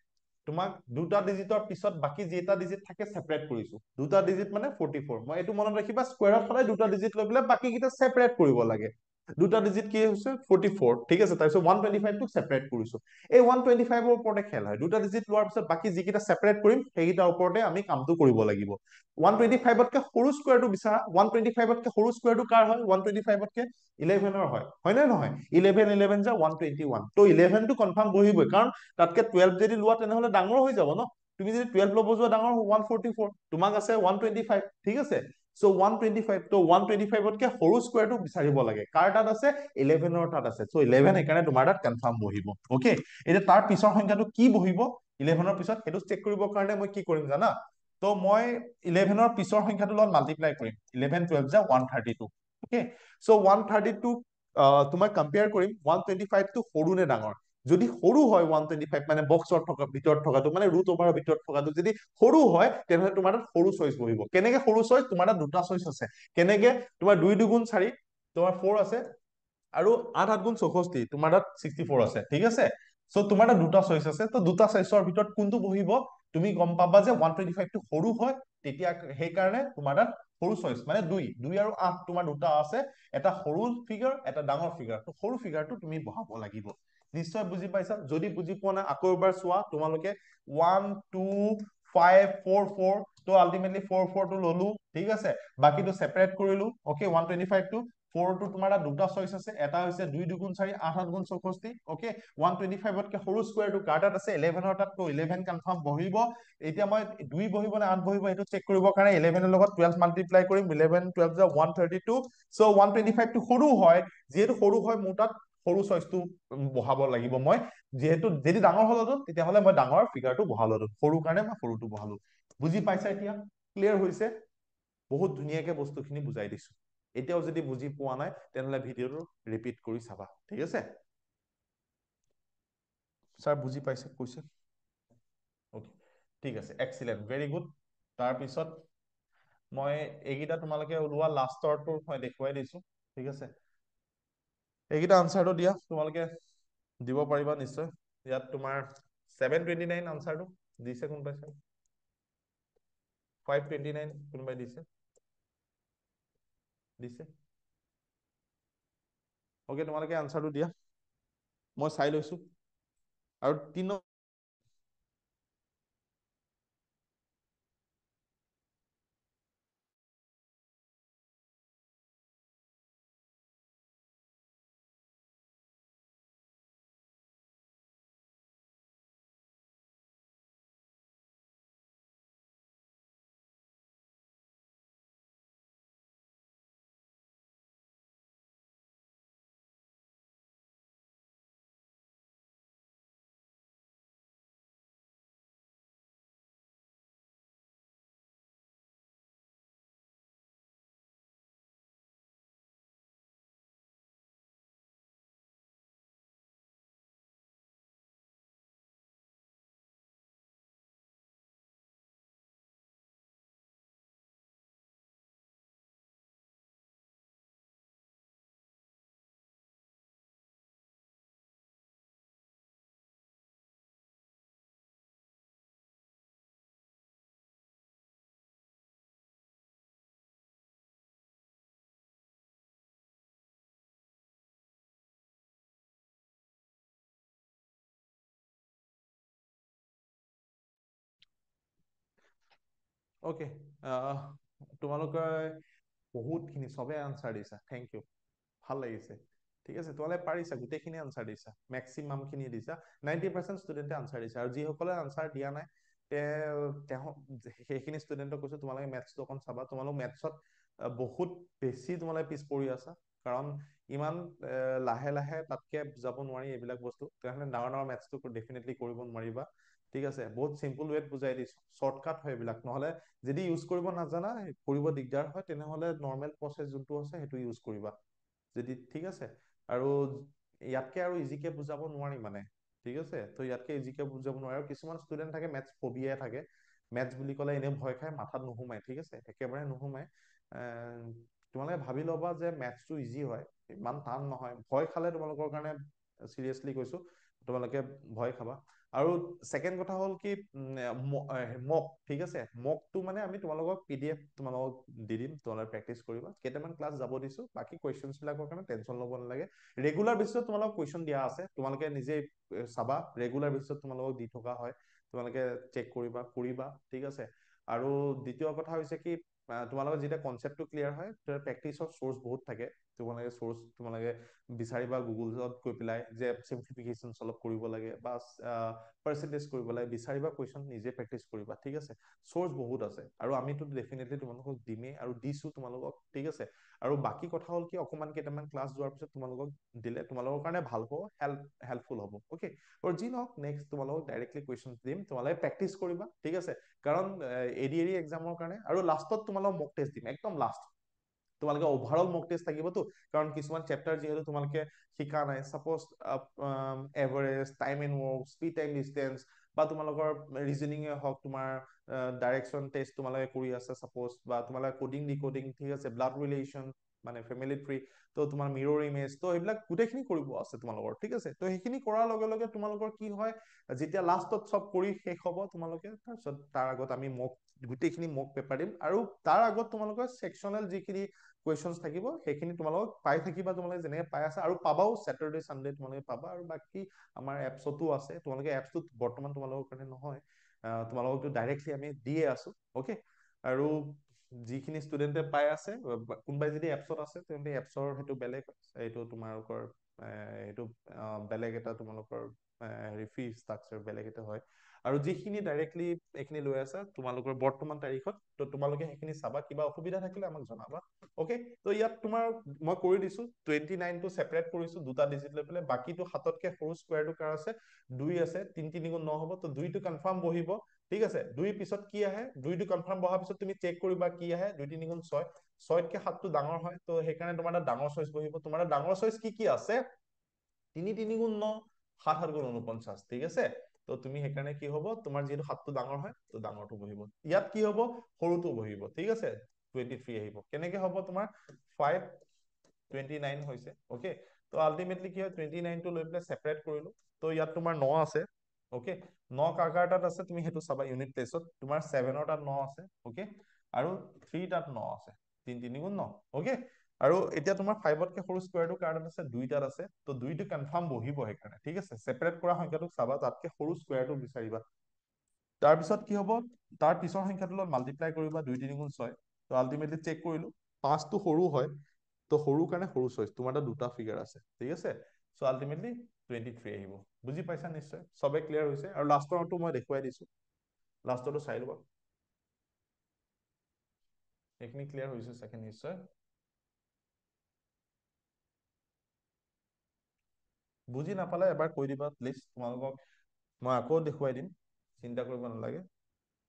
তোমাক দুটা ডিজিটৰ পিছত বাকি যেটা ডিজিট থাকে সেপাৰেট কৰিছো দুটা ডিজিট মানে 44 মই এইটো মনত ৰাখিবা স্কয়াৰত সদায় দুটা ডিজিট লৈ পেলাই বাকি কিটা সেপাৰেট কৰিব লাগে দুটা ডিজিট কি হৈছে 44 ঠিক আছে তাৰপিছত 125 টোক সেপাৰেট কৰিছো এই 125 ৰ ওপৰতে খেল হয় দুটা ডিজিট লোৱাৰ পিছত বাকি যিকিটা সেপাৰেট কৰিম সেইকিটাৰ ওপৰতে আমি কামটো কৰিব লাগিব 125 তকে সৰু স্কয়াৰটো বিচাৰা 125 তকে সৰু স্কয়াৰটো কাৰ হয় 125 তকে 11 ৰ হয় নে নহয় 11 11 যা 121 তো 11 টো কনফাৰ্ম বহিবই কাৰণ তাতকে 12 যদি লোৱা তেনেহলে ডাঙৰ হৈ যাব ন তুমি যদি 12 লব যোৱা ডাঙৰ 144 তোমাক আছে 125 ঠিক আছে সো 125 তো 125 তকে সৰু স্কয়াৰটো বিচাৰিব লাগে কাৰ তাত আছে 11 ৰ তাত আছে সো 11 সেইকাৰণে তোমাৰ তাত কনফাৰ্ম বহিব ওকে এতিয়া তাৰ পিছৰ সংখ্যাটো কি বহিব 11 ৰ পিছত সেইটো চেক কৰিবৰ কাৰণে মই কি কৰিম জানা তো মই 11 ৰ পিছৰ সংখ্যাটো লগত মাল্টিপ্লাই কৰিম 11 12 যা 132 ওকে সো 132 তোমাৰ কম্পেয়াৰ কৰিম 125 টো সৰু নে ডাঙৰ যদি সৰু হয় 125 মানে বক্সৰ থকা ভিতৰত থকাটো মানে ৰুট ওভাৰৰ ভিতৰত থকাটো যদি সৰু হয় তেনেহলে তোমাৰ তাত সৰু চইচ বহিব কেনেকে সৰু চইচ তোমাৰ তাত দুটা চইচ আছে কেনেকে তোমাৰ 2 2 গুণ 4 তোমাৰ 4 আছে আৰু 8 8 গুণ 64 তোমাৰ তাত 64 আছে ঠিক আছে সো তোমাৰ তাত দুটা চইচ আছে তো দুটা চইচৰ ভিতৰত কোনটো বহিব তুমি গম পাবা যে 125 টো সৰু হয় তেতিয়া সেইকাৰণে তোমাৰ তাত সৰু চইচ মানে 2 2 আৰু 8 তোমাৰ দুটা আছে এটা সৰু ফিগাৰ এটা ডাঙৰ ফিগাৰ তো সৰু ফিগাৰটো তুমি বহাব লাগিব নিশ্চয় বুজি পাইছা যদি বুজি পোৱা নাই আকৌ এবাৰ চোৱা তোমালোকে 1 2 5 4 4 তো আলটিমেটলি 4 4 টো ললো ঠিক আছে বাকিটো সেপাৰেট কৰিলো ওকে 125 টো 4 টো তোমাৰ দুটা চইচ আছে এটা হৈছে 2 2 গুণ 4 8 8 গুণ 64 ওকে 125 তকে সৰু স্কয়াৰটো কাৰ তাত আছে 11 ৰ তাত তো 11 কনফাৰ্ম বহিব এতিয়া মই 2 বহিব নে 8 বহিব সেইটো চেক কৰিবৰ কাৰণে 11 ৰ লগত 12 মাল্টিপ্লাই কৰিম 11 12 যা 132 সো 125 টো সৰু হয় যেহেতু সৰু হয় মোৰ তাত সৰু চইচটো বহাব লাগিব মই যেহেতু যদি ডাঙৰ হলতো তেতিয়াহলে মই ডাঙৰ ফিগাৰটো বহালো সৰু কাৰণে মই সৰুটো বহালো বুজি পাইছা এতিয়া ক্লিয়াৰ হৈছে? বহুত ধুনীয়াকে বস্তুখিনি বুজাই দিছো। এতিয়াও যদি বুজি পোৱা নাই তেনেহলে ভিডিঅ'টো ৰিপিট কৰি চাবা, ঠিক আছে? ছাৰ বুজি পাইছে কৈছে? অ'কে, ঠিক আছে, এক্সিলেণ্ট, ভেৰি গুড। তাৰপিছত মই এইকেইটা তোমালোকে ওলোৱা লাষ্টৰটো মই দেখুৱাই দিছো, ঠিক আছে? এইকেইটা আনচাৰটো দিয়া, তোমালোকে দিব পাৰিবা নিশ্চয়। ইয়াত তোমাৰ 729 আনচাৰটো দিছে কোনোবাই? চাই 529 কোনোবাই দিছে? দিছে? অ'কে, তোমালোকে আনচাৰটো দিয়া, মই চাই লৈছো। আৰু 3 অ'কে, তোমালোকে বহুতখিনি চবে আনচাৰ দিছা, থেংক ইউ, ভাল লাগিছে, ঠিক আছে? তোমালোকে পাৰিছা, গোটেইখিনি আনচাৰ দিছা, মেক্সিমাম খিনি দিছা, 90% ষ্টুডেণ্টে আনচাৰ দিছা। আৰু যিসকলে আনচাৰ দিয়া নাই সেইখিনি ষ্টুডেণ্টক কৈছো তোমালোকে মেথছটো অকণ চাবা। তোমালোক মেথছত বহুত বেছি তোমালোকে পিছ পৰি আছা, কাৰণ ইমান লাহে লাহে তাতকে বুজাব নোৱাৰি এইবিলাক বস্তু। তেনেহ'লে ডাঙৰ ডাঙৰ মেথছটো ডেফিনেটলি কৰিব নোৱাৰিবা, ঠিক আছে? বহুত চিম্পল ৱেত বুজাই দিছো, শ্বৰ্টকাট হয় এইবিলাক। নহ'লে যদি ইউজ কৰিব নাজানা, কৰিব দিগদাৰ হয়, তেনেহ'লে নৰ্মেল প্ৰচেছ যোনটো আছে সেইটো ইউজ কৰিবা যদি, ঠিক আছে? আৰু ইয়াতকে আৰু ইজিকে বুজাব নোৱাৰি মানে, ঠিক আছে? তো ইয়াতকে ইজিকে বুজাব নোৱাৰে। আৰু কিছুমান ষ্টুডেণ্ট থাকে মেথছ ফবিয়াই থাকে, মেথছ বুলি ক'লে এনেই ভয় খায়, মাথাত নোসোমায়, ঠিক আছে? একেবাৰে নোসোমায়। তোমালোকে ভাবি ল'বা যে মেথছটো ইজি হয়, ইমান টান নহয়। ভয় খালে তোমালোকৰ কাৰণে চিৰিয়াছলি কৈছো, তোমালোকে ভয় খাবা। আৰু ছেকেণ্ড কথা হ'ল কি, মক, ঠিক আছে? মকটো মানে আমি তোমালোকক PDF তোমালোকক দি দিম, তোমালোকে প্ৰেক্টিচ কৰিবা। কেইটামান ক্লাছ যাব দিছো, বাকী কুৱেশ্যনছ বিলাকৰ কাৰণে টেনশ্যন ল'ব নালাগে। ৰেগুলাৰ বেচিছত তোমালোকক কুৱেশ্যন দিয়া আছে, তোমালোকে নিজে চাবা, ৰেগুলাৰ বেচিছত তোমালোকক দি থকা হয়, তোমালোকে চেক কৰিবা, ঠিক আছে? আৰু দ্বিতীয় কথা হৈছে কি, তোমালোকৰ যেতিয়া কনচেপ্টটো ক্লিয়াৰ হয়, প্ৰেক্টিচৰ চ'ৰ্চ বহুত থাকে। তোমালোকে বিচাৰিবা গুগলত গৈ পেলাই যে চিম্পলিফিকেশ্যন অলপ কৰিব লাগে বা পাৰ্চেন্টেজ কৰিব লাগে, বিচাৰিবা কুৱেশ্যন, নিজে প্ৰেক্টিচ কৰিবা, ঠিক আছে? চ'ৰ্চ বহুত আছে, আৰু আমিতো ডেফিনেটলি তোমালোকক দিমেই আৰু দিছো তোমালোকক, ঠিক আছে? আৰু বাকী কথা হ'ল কি, অকণমান কেইটামান ক্লাছ যোৱাৰ পিছত তোমালোকক দিলে তোমালোকৰ কাৰণে ভাল হ'ব, হেল্পফুল হ'ব, অ'কে? আৰু যি নহওক, নেক্সট তোমালোকক ডাইৰেক্টলি কুৱেশ্যন দিম, তোমালোকে প্ৰেক্টিচ কৰিবা, ঠিক আছে? কাৰণ এডি এক্সামৰ কাৰণে। আৰু লাষ্টত তোমালোকক মক টেষ্ট দিম, একদম লাষ্ট তোমালোকে অভাৰঅল মক টেষ্ট থাকিবতো, কাৰণ কিছুমান চেপ্টাৰ যিহেতু তোমালোকে শিকা নাই, suppose average, time and work, speed time distance, বা তোমালোকৰ ৰিজনিঙে হওক, তোমাৰ ডাইৰেকশ্যন টেষ্ট তোমালোকে কৰি আছা ছাপ'জ, বা তোমালোকে কোডিং ডিকোডিং, ঠিক আছে? ব্লাড ৰিলেশ্যন মানে ফেমিলি ট্ৰী, তো তোমাৰ মিৰৰ ইমেজ, তো এইবিলাক গোটেইখিনি কৰিব আছে তোমালোকৰ, ঠিক আছে? তো সেইখিনি কৰাৰ লগে লগে তোমালোকৰ কি হয়, যেতিয়া লাষ্টত চব কৰি শেষ হ'ব তোমালোকে, তাৰপিছত তাৰ আগত আমি গোটেইখিনি মক পেপাৰ দিম। আৰু তাৰ আগত তোমালোকৰ ছেকশ্যনেল যিখিনি কুৱেশ্যনছ থাকিব সেইখিনি তোমালোকক পাই থাকিবা, তোমালোকে যেনেকে পাই আছা, আৰু পাবাও ছেটাৰডে চানডে তোমালোকে পাবা। আৰু বাকী আমাৰ এপছতো আছে, তোমালোকে এপছটোত বৰ্তমান তোমালোকৰ কাৰণে নহয়, তোমালোককতো ডাইৰেক্টলি আমি দিয়ে আছো, অ'কে? আৰু যিখিনি ষ্টুডেণ্টে পাই আছে, কোনোবাই যদি এপছত আছে তেন্তে এপছৰ সেইটো বেলেগ, এইটো তোমালোকৰ এইটো বেলেগ এটা তোমালোকৰ হেৰি ফি ষ্ট্ৰাকচাৰ বেলেগ এটা হয়। আৰু যিখিনি ডাইৰেক্টলি এইখিনি লৈ আছা তোমালোকৰ বৰ্তমান তাৰিখত, তো তোমালোকে সেইখিনি চাবা, কিবা অসুবিধা থাকিলে আমাক জনাবা, অ'কে? তো ইয়াত তোমাৰ মই কৰি দিছো 29টো ছেপাৰেট কৰিছো, দুটা ডিজিট লৈ পেলাই। বাকীটো 7তকে সৰু স্কুৱেৰটো কাৰ আছে, 2 আছে, 3 3 গুণ 9 হ'ব, তো 2টো কনফাৰ্ম বহিব, ঠিক আছে, 2 পিছত কি আহে, 2টো কনফাৰ্ম বহাৰ পিছত তুমি চেক কৰিবা কি আহে, 2 3 গুণ 6, 6তকে 7টো ডাঙৰ হয়, তো সেইকাৰণে তোমাৰ এটা ডাঙৰ চইচ বহিব। তোমাৰ ডাঙৰ চইচ কি আছে, 3 3 গুণ 9, 7 7 গুণ 49, ঠিক আছে। তো তুমি সেইকাৰণে কি হ'ব, তোমাৰ যিহেতু 7টো ডাঙৰ হয়, তো ডাঙৰটো বহিব। ইয়াত কি হ'ব, সৰুটো বহিব, ঠিক আছে। 23 আহিব, কেনেকে হ'ব তোমাৰ 5 29 হৈছে, ওকে। তো আলটিমেটলি কি হয়, 29টো লৈ পেলাই সেপাৰেট কৰিলো, তো ইয়াত তোমাৰ 9 আছে, ওকে। 9 কাৰ কাৰ তাত আছে তুমি সেইটো চাবা, ইউনিট প্লেচত তোমাৰ 7ৰ তাত 9 আছে, ওকে, আৰু 3 তাত 9 আছে, 3 3 গুণ 9, ওকে। আৰু এতিয়া তোমাৰ 5তকে সৰু স্কোৱাৰটো কাৰ তাত আছে, 2 তাত আছে, তো 2টো কনফাৰ্ম বহিব সেইকাৰণে, ঠিক আছে। সেপাৰেট কৰা সংখ্যাটোক চাবা, তাতকে সৰু স্কোৱাৰটো বিচাৰিবা। তাৰপিছত কি হ'ব, তাৰ পিছৰ সংখ্যাটোৰ লগত মাল্টিপ্লাই কৰিবা, 2 3 গুণ 6, তো আলটিমেটলি চেক কৰিলো 5টো সৰু হয়, তো সৰু কাৰণে সৰু চইচ, তোমাৰ তাত দুটা ফিগাৰ আছে, ঠিক আছে। সো আলটিমেটলি 23 আহিব। বুজি পাইছা নিশ্চয়, সবে ক্লিয়াৰ হৈছে। আৰু লাষ্টৰটো মই দেখুৱাই দিছো, লাষ্টৰটো চাই লবা, এইখিনি ক্লিয়াৰ হৈছে চাগে নিশ্চয়। বুজি নাপালে এবাৰ কৈ দিবা প্লিজ, তোমালোকক মই আকৌ দেখুৱাই দিম, চিন্তা কৰিব নালাগে।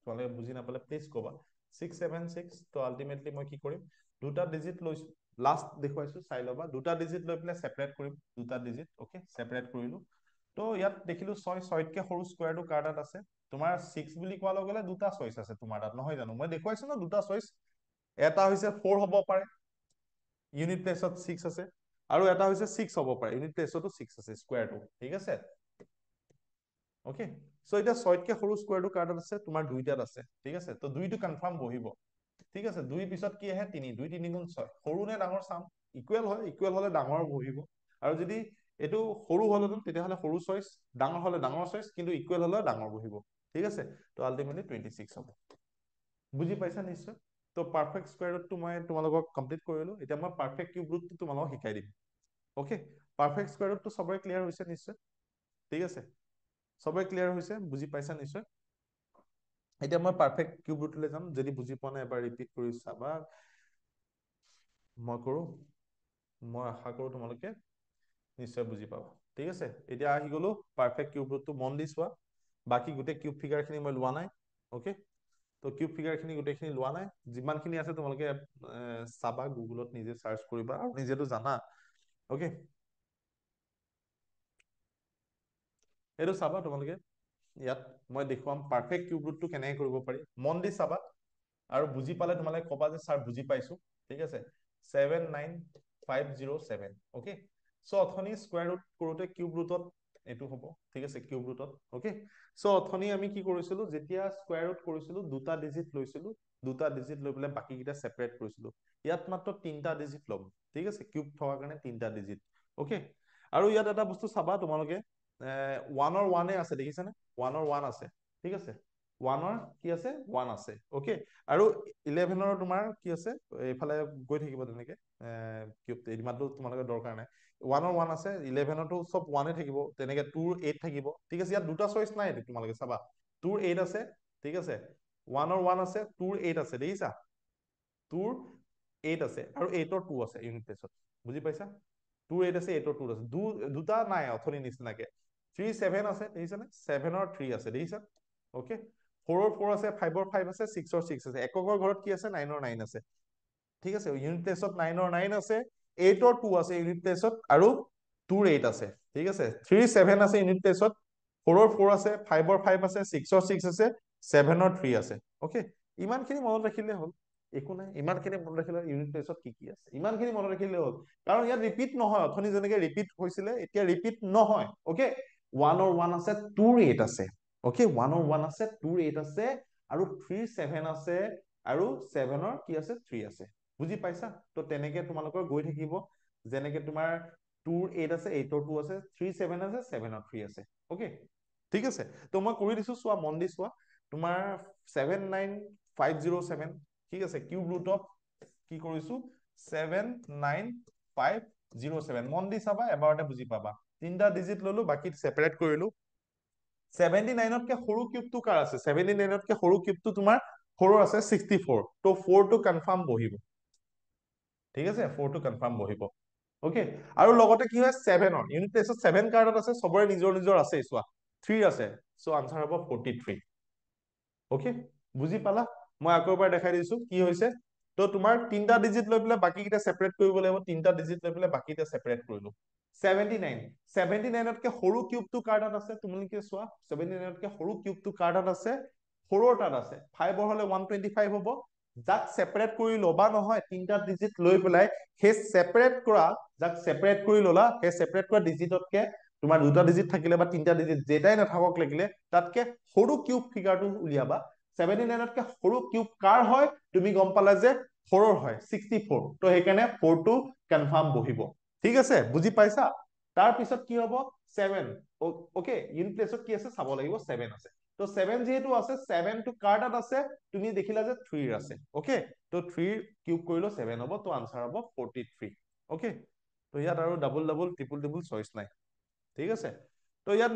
তোমালোকে বুজি নাপালে প্লিজ ক'বা। 676, তো আলটিমেটলি মই কি কৰিম, দুটা ডিজিট লৈছো, লাষ্ট দেখুৱাইছো চাই ল'বা, দুটা ডিজিট লৈ পেলাই সেপাৰেট কৰিম, দুটা ডিজিট, ওকে, সেপাৰেট কৰিলো। তো ইয়াত দেখিলো 6, 6তকে সৰু স্কোৱাৰটো কাৰ তাত আছে, তোমাৰ 6 বুলি কোৱাৰ লগে লগে দুটা চইচ আছে তোমাৰ তাত, নহয় জানো, মই দেখুৱাইছো ন দুটা চইচ, এটা হৈছে 4 হ'ব পাৰে, ইউনিট প্লেচত 6 আছে, আৰু এটা হৈছে 6 হ'ব পাৰে, ইউনিট প্লেচতো 6 আছে স্কোৱাৰটো, ঠিক আছে, ওকে। সো এতিয়া 6তকে সৰু স্কোৱাৰটো কাৰ তাত আছে, তোমাৰ 2 তাত আছে, ঠিক আছে। তো 2টো কনফাৰ্ম বহিব, ঠিক আছে। 2 পিছত কি আহে, 3, 2 3 গুণ 6, সৰু নে ডাঙৰ চাম, ইকুৱেল হয়, ইকুৱেল হলে ডাঙৰ বহিব। আৰু যদি এইটো সৰু হলহেঁতেন তেতিয়াহ'লে সৰু চইচ, ডাঙৰ হলে ডাঙৰ চইচ, কিন্তু ইকুৱেল হলে ডাঙৰ বহিব, ঠিক আছে। তো আলটিমেটলি 26 হ'ব। বুজি পাইছা নিশ্চয়। তো পাৰফেক্ট স্কোয়াৰ ৰুটটো মই তোমালোকক কমপ্লিট কৰিলো, এতিয়া মই পাৰফেক্ট কিউব ৰুটটো তোমালোকক শিকাই দিম, ওকে। পাৰফেক্ট স্কোয়াৰ ৰুটটো সবৰে ক্লিয়াৰ হৈছে নিশ্চয়, ঠিক আছে, সবৰে ক্লিয়াৰ হৈছে, বুজি পাইছা নিশ্চয়। এতিয়া মই পাৰফেক্ট কিউব ৰুটলৈ যাম, যদি বুজি পোৱা নাই এবাৰ ৰিপিট কৰি চাবা, মই কৰো, মই আশা কৰো তোমালোকে নিশ্চয় বুজি পাবা, ঠিক আছে। এতিয়া আহি গলো পাৰফেক্ট কিউব ৰুটটো, মন দি চোৱা, বাকি গোটেই কিউব ফিগাৰ খিনি মই লোৱা নাই, ওকে। তো কিউব ফিগাৰ খিনি গোটেইখিনি লোৱা নাই, যিমানখিনি আছে তোমালোকে চাবা, গুগলত নিজে চাৰ্চ কৰিবা, আৰু নিজেতো জানা, ওকে। এইটো চাবা তোমালোকে, ইয়াত মই দেখুৱাম পাৰফেক্ট কিউব ৰুটটো কেনেকৈ কৰিব পাৰি, মন দি চাবা, আৰু বুজি পালে তোমালোকে কবা যে ছাৰ বুজি পাইছো, ঠিক আছে। 79507, ওকে। সো অথনি স্কোয়াৰ ৰুট কৰোতে কিউব ৰুটত এইটো হ'ব, ঠিক আছে, কিউব ৰুটত, ওকে। সো অথনি আমি কি কৰিছিলো, যেতিয়া স্কোয়াৰ ৰুট কৰিছিলো দুটা ডিজিট লৈছিলো, দুটা ডিজিট লৈ পেলাই বাকি কেইটা সেপাৰেট কৰিছিলো, ইয়াত মাত্ৰ তিনটা ডিজিট ল'ম, ঠিক আছে, কিউব থকাৰ কাৰণে তিনটা ডিজিট, ওকে। আৰু ইয়াত এটা বস্তু চাবা তোমালোকে, ওৱানৰ ওৱানে আছে, দেখিছানে, ওৱানৰ ওৱান আছে, ঠিক আছে, ওৱানৰ কি আছে, ওৱান আছে, ওকে। আৰু 11ৰ তোমাৰ কি আছে, এইফালে গৈ থাকিব তেনেকে, কিউব ইমানটো তোমালোকে দৰকাৰ নাই, ওৱানৰ ওৱান আছে, 11ৰতো চব ওৱানে থাকিব, তেনেকে 2ৰ 8 থাকিব, ঠিক আছে। ইয়াত দুটা চইচ নাই, তোমালোকে চাবা, 2ৰ 8 আছে, ঠিক আছে, ওৱানৰ ওৱান আছে, 2ৰ 8 আছে, দেখিছা, 2ৰ 8 আছে, আৰু 8ৰ 2 আছে ইউনিট প্লেচত, বুজি পাইছা, 2ৰ 8 আছে, 8ৰ 2 আছে, দুটা নাই অথনি নিচিনাকে, 3 7 আছে, দেখিছানে, 7ৰ 3 আছে, দেখিছা, ওকে। 4ৰ 4 আছে, 5ৰ 5 আছে, 6ৰ 6 আছে, এককৰ ঘৰত কি আছে, 9ৰ 9 আছে, ঠিক আছে। ইউনিট প্লেচত 9ৰ 9 আছে, 8ৰ 2 আছে ইউনিট প্লেচত, আৰু 2ৰ 8 আছে, ঠিক আছে। 3 7 আছে ইউনিট প্লেচত, 4ৰ 4 আছে, 5ৰ 5 আছে, 6ৰ 6 আছে, 7ৰ 3 আছে, ওকে। ইমানখিনি মনত ৰাখিলে হ'ল, একো নাই, ইমানখিনি মনত ৰাখিলে ইউনিট প্লেচত কি কি আছে, ইমানখিনি মনত ৰাখিলে হ'ল, কাৰণ ইয়াত ৰিপিট নহয়, অথনি যেনেকে ৰিপিট হৈছিলে এতিয়া ৰিপিট নহয়, ওকে। ওৱানৰ ওৱান আছে, 2ৰ 8 আছে, ওকে, ওৱানৰ ওৱান আছে, 2ৰ 8 আছে, আৰু 3 7 আছে, আৰু 7ৰ কি আছে, 3 আছে, বুজি পাইছা। তো তেনেকে তোমালোকৰ গৈ থাকিব, যেনেকে তোমাৰ 2ৰ 8 আছে, 8ৰ 2 আছে, 3 7 আছে, 7ৰ 3 আছে, ওকে, ঠিক আছে। তো মই কৰি দিছো, চোৱা, মন দি চোৱা, তোমাৰ 79507, ঠিক আছে, কিউব ৰুট অফ কি কৰিছো, 79507, মন দি চাবা, এবাৰতে বুজি পাবা, তিনটা ডিজিট ললো, বাকি সেপাৰেট কৰিলো। 79তকে সৰু কিউবটো কাৰ আছে, 79তকে সৰু কিউবটো তোমাৰ 4 আছে, 64, তো 4টো কনফাৰ্ম বহিব, ঠিক আছে, 4টো কনফাৰ্ম বহিব, ওকে। আৰু লগতে কি হয়, 7ৰ ইউনিট প্লেচত 7 কাৰ্ডত আছে, চবৰে নিজৰ নিজৰ আছে, চোৱা, 3 আছে, সো আনসাৰ হ'ব 43, ওকে বুজি পালা মই আকৌ এবাৰ দেখাই দিছো কি হৈছে তো তোমাৰ তিনটা ডিজিট লৈ পেলাই বাকি কিটা সেপাৰেট কৰিব লাগিব তিনটা ডিজিট লৈ পেলাই বাকি কিটা সেপাৰেট কৰিলো 79 79তকে সৰু কিউবটো কাৰ তাত আছে তোমালোকে চোৱা 79তকে সৰু কিউবটো কাৰ তাত আছে 4 তাত আছে 5 হলে 125 হ'ব যাক সেপাৰেট কৰি লবা নহয় তিনটা ডিজিট লৈ পেলাই সেই সেপাৰেট কৰা যাক সেপাৰেট কৰি ললা সেই সেপাৰেট কৰা ডিজিটতকে তোমাৰ দুটা ডিজিট থাকিলে বা তিনটা ডিজিট যেটাই নাথাকক লাগিলে তাতকে সৰু কিউব ফিগাৰটো উলিয়াবা 79তকে সৰু কিউব কাৰ হয় তুমি গম পালা যে 4 হয় 64 তো সেইকাৰণে 4 টো কনফাৰ্ম বহিব ঠিক আছে বুজি পাইছা তাৰ পিছত কি হ'ব 7 ওকে ইউনিট প্লেছত কি আছে চাব লাগিব 7 আছে তো 7 যেহেতু আছে 7 টো কাৰ তাত আছে তুমি দেখিলা যে 3 আছে ওকে তো 3 কিউব কৰিলো 7 হ'ব তো আনসাৰ হ'ব 43 ওকে তো ইয়াত আৰু double double triple triple choice নাই ঠিক আছে তো ইয়াত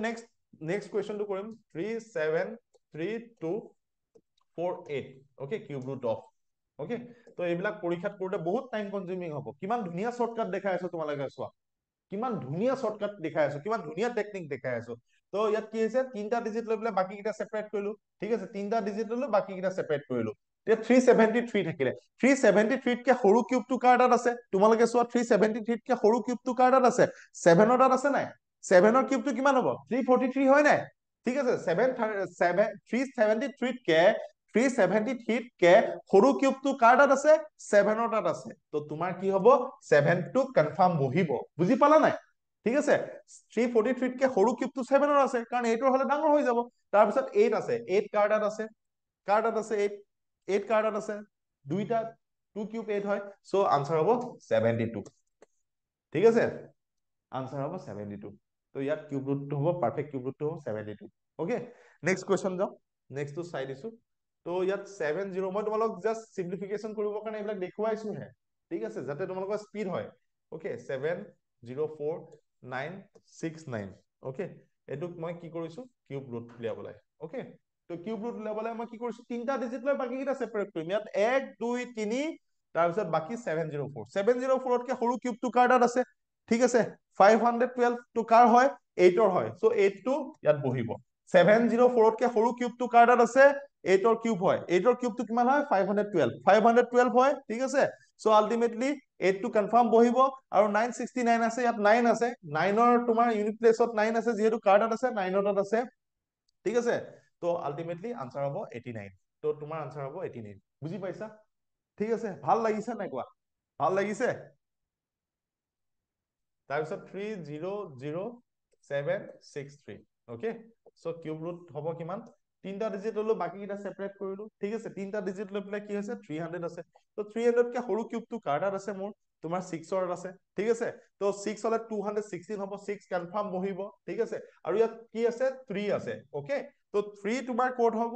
নেক্সট কুৱেশ্যনটো কৰিম 3 7 3 2 4 8 okay cube root of okay তো এইবিলাক পৰীক্ষাত কৰোঁতে বহুত টাইম কনজিউমিং হ'ব কিমান ধুনীয়া শৰ্টকাট দেখাই আছো তোমালোকে চোৱা কিমান ধুনীয়া শৰ্টকাট দেখাই আছো কিমান ধুনীয়া টেকনিক দেখাই আছো তো ইয়াত কি হৈছে তিনটা ডিজিট লৈ পেলাই বাকি কিটা সেপাৰেট কৰিলো ঠিক আছে তিনটা ডিজিট ললো বাকি কিটা সেপাৰেট কৰিলো এতিয়া 373 থাকিলে 373 কে সৰু কিউবটো কাৰ তাত আছে তোমালোকে চোৱা 373 কে সৰু কিউবটো কাৰ তাত আছে 7 তাত আছে নাই 7 কিউবটো কিমান হ'ব 343 হয় নাই ঠিক আছে 373 কে 373 কে সৰু কিউবটো কাৰ তাত আছে 7 তাত আছে তো তোমাৰ কি হ'ব 7 টো কনফাৰ্ম বহিব বুজি পালা নাই ঠিক আছে 343 কে সৰু কিউবটো 7 আছে কাৰণ 8 হলে ডাঙৰ হৈ যাব তাৰপিছত 8 আছে 8 কাৰ তাত আছে 8 কাৰ তাত আছে দুইটা 2 কিউব 8 হয় সো আনসাৰ হ'ব 72 ঠিক আছে আনসাৰ হ'ব 72 তো ইয়াত কিউব ৰুটটো হ'ব পাৰফেক্ট কিউব ৰুটটো হ'ব 72 ওকে নেক্সট কোৱেশ্চন যাও নেক্সটটো চাই দিছো তো ইয়াত 70 মই তোমালোক জাস্ট সিম্পলিফিকেশন কৰিবৰ কাৰণে এইবিলাক দেখুৱাইছো হে ঠিক আছে যাতে তোমালোকৰ স্পিড হয় ওকে 704969 ওকে এটুক মই কি কৰিছো কিউব ৰুট উলিয়াবলৈ ওকে তো কিউব ৰুট উলিয়াবলৈ মই কি কৰিছো তিনটা ডিজিট লৈ বাকি কিটা সেপাৰেট কৰিম ইয়াত 1 2 3 তাৰপিছত বাকি 704 704 তকে সৰু কিউবটো কাৰ তাত আছে ঠিক আছে 512 টো কাৰ হয় 8 ৰ হয় সো 8 টো ইয়াত বহিব 704 তকে সৰু কিউবটো কাৰ তাত আছে 8 ৰ কিউব হয় 8 ৰ কিউবটো কিমান হয় 512 হয় ঠিক আছে সো আলটিমেটলি 8 টো কনফাৰ্ম বহিব আৰু 969 আছে ইয়াত 9 আছে 9 ৰ তোমাৰ ইউনিট প্লেছত 9 আছে যিহেতু কাৰ তাত আছে 9 তাত আছে ঠিক আছে তো আলটিমেটলি আনসাৰ হ'ব 89 তো তোমাৰ আনসাৰ হ'ব 89 বুজি পাইছা ঠিক আছে ভাল লাগিছে নাই কোৱা ভাল লাগিছে তাৰপিছত 3000763 ওকে সো কিউব ৰুট হ'ব কিমান তিনটা ডিজিট ললো বাকি কিটা সেপাৰেট কৰিলো ঠিক আছে তিনটা ডিজিট লৈ পেলাই কি হৈছে 300 আছে তো 300 কে সৰু কিউবটো কাৰ তাত আছে মোৰ তোমাৰ 6 ৰ আছে ঠিক আছে তো 6 হলে 216 হ'ব 6 কনফাৰ্ম বহিব ঠিক আছে আৰু ইয়াত কি আছে 3 আছে ওকে তো 3 তোমাৰ কোড হ'ব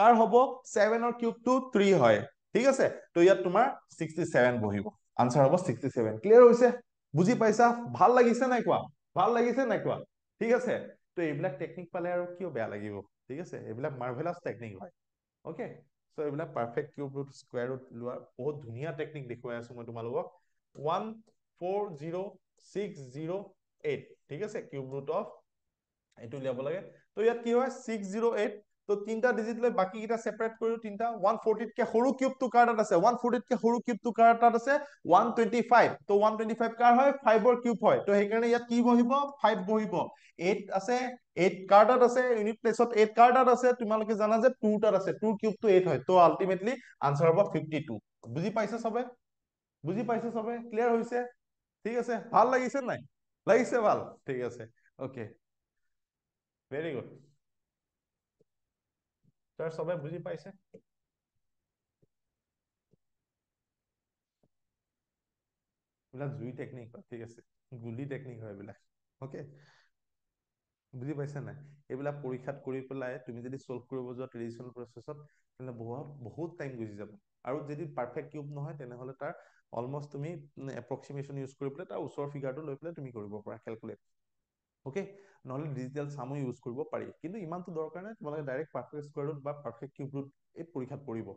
কাৰ হ'ব 7 ৰ কিউবটো 3 হয় ঠিক আছে তো ইয়াত তোমাৰ 67 বহিব আনসাৰ হ'ব 67 ক্লিয়াৰ হৈছে বুজি পাইছা ভাল লাগিছে নাই কোৱা ভাল লাগিছে নাই কোৱা ঠিক আছে তো এইবিলাক টেকনিক পালে আৰু কিয় বেয়া লাগিব ঠিক আছে এইবিলাক মাৰ্ভেলাস টেকনিক হয় ওকে সো এইবিলাক perfect cube root square root লোৱাৰ বহুত ধুনীয়া টেকনিক দেখুৱাই আছো মই তোমালোকক 140,608 ঠিক আছে কিউব ৰুট অফ এইটো উলিয়াব লাগে তো ইয়াত কি হয় 608 তো তিনটা ডিজিট লৈ বাকি কিটা সেপাৰেট কৰিলো তিনটা 140 কে সৰু কিউবটো কাৰ তাত আছে 140 কে সৰু কিউবটো কাৰ তাত আছে 125 তো 125 কাৰ হয় 5 ৰ কিউব হয় তো সেইকাৰণে ইয়াত কি বহিব 5 বহিব 8 আছে 8 কাৰ তাত আছে ইউনিট প্লেছত 8 কাৰ তাত আছে তোমালোকে জানা যে 2 তাত আছে 2 কিউবটো 8 হয় তো আলটিমেটলি আনসাৰ হ'ব 52 বুজি পাইছে সবে বুজি পাইছে সবে ক্লিয়াৰ হৈছে ঠিক আছে ভাল লাগিছে নাই লাগিছে ভাল ঠিক আছে ওকে ভেৰি গুড তাৰ সবে বুজি পাইছে এইবিলাক জুই টেকনিক হয় ঠিক আছে গুলি টেকনিক হয় এইবিলাক ওকে বুজি পাইছা নাই এইবিলাক পৰীক্ষাত কৰি পেলাই তুমি যদি সলভ কৰিব যোৱা ট্ৰেডিশনেল প্ৰসেছত তেনে বহুত টাইম গুচি যাব আৰু যদি পাৰফেক্ট কিউব নহয় তেনেহলে তাৰ অলমোস্ট তুমি এপ্ৰক্সিমেশ্যন ইউজ কৰি পেলাই তাৰ ওচৰৰ ফিগাৰটো লৈ পেলাই তুমি কৰিব পাৰা ক্যালকুলেট ওকে নহলে ডিজিটেল সামো ইউজ কৰিব পাৰি কিন্তু ইমানটো দৰকাৰ নাই তোমালোকে ডাইৰেক্ট পাৰফেক্ট স্কয়াৰ ৰুট বা পাৰফেক্ট কিউব ৰুট এই পৰীক্ষাত পৰিব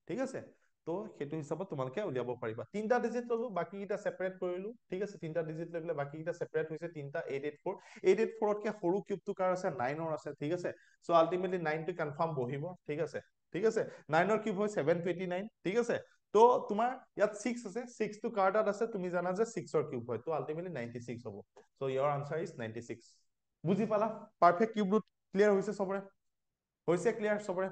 ঠিক আছে তো সেইটো হিচাপত তোমালোকে উলিয়াব পাৰিবা তিনটা ডিজিট ললো বাকি কিটা সেপাৰেট কৰিলো ঠিক আছে তিনটা ডিজিট লৈ পেলাই বাকি কিটা সেপাৰেট হৈছে তিনটা 884 তকে সৰু কিউবটো কাৰ আছে 9 ৰ আছে ঠিক আছে সো আলটিমেটলি 9 টো কনফাৰ্ম বহিব ঠিক আছে ঠিক আছে 9 কিউব হয় 729 ঠিক আছে তো তোমাৰ ইয়াত 6 আছে 6 টো কাৰ তাত আছে তুমি জানা যে 6 ৰ কিউব হয় তো আলটিমেটলি 96 হ'ব সো ইয়োৰ আনসাৰ ইজ 96 বুজি পালা পাৰফেক্ট কিউব ৰুট ক্লিয়াৰ হৈছে সবৰে হৈছে ক্লিয়াৰ সবৰে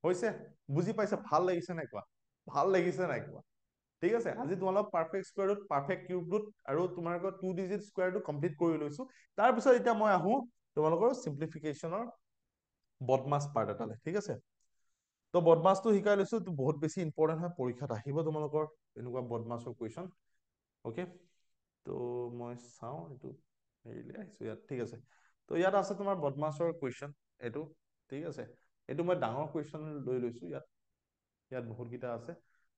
হৈছে বুজি পাইছা ভাল লাগিছে নাই কোৱা ভাল লাগিছে নাই কোৱা ঠিক আছে আজি তোমালোক perfect square root perfect cube root আৰু তোমালোকৰ 2 ডিজিট স্কয়াৰটো কমপ্লিট কৰি লৈছো তাৰ পিছত এতিয়া মই আহো তোমালোকৰ সিম্পলিফিকেশনৰ বদমাছ পাৰ্ট এটালে ঠিক আছে তো বদমাছটো শিকাই লৈছো তো বহুত বেছি ইম্পৰ্টেন্ট হয় পৰীক্ষাত আহিব তোমালোকৰ এনেকুৱা বদমাছৰ কোৱেশ্চন ওকে তো মই চাও এটো হেৰিলে আহিছো ইয়াত ঠিক আছে তো ইয়াত আছে তোমাৰ বদমাছৰ কোৱেশ্চন এটো ঠিক আছে এটো মই ডাঙৰ কোৱেশ্চন লৈ লৈছো ইয়াত বহুত গিটা আছে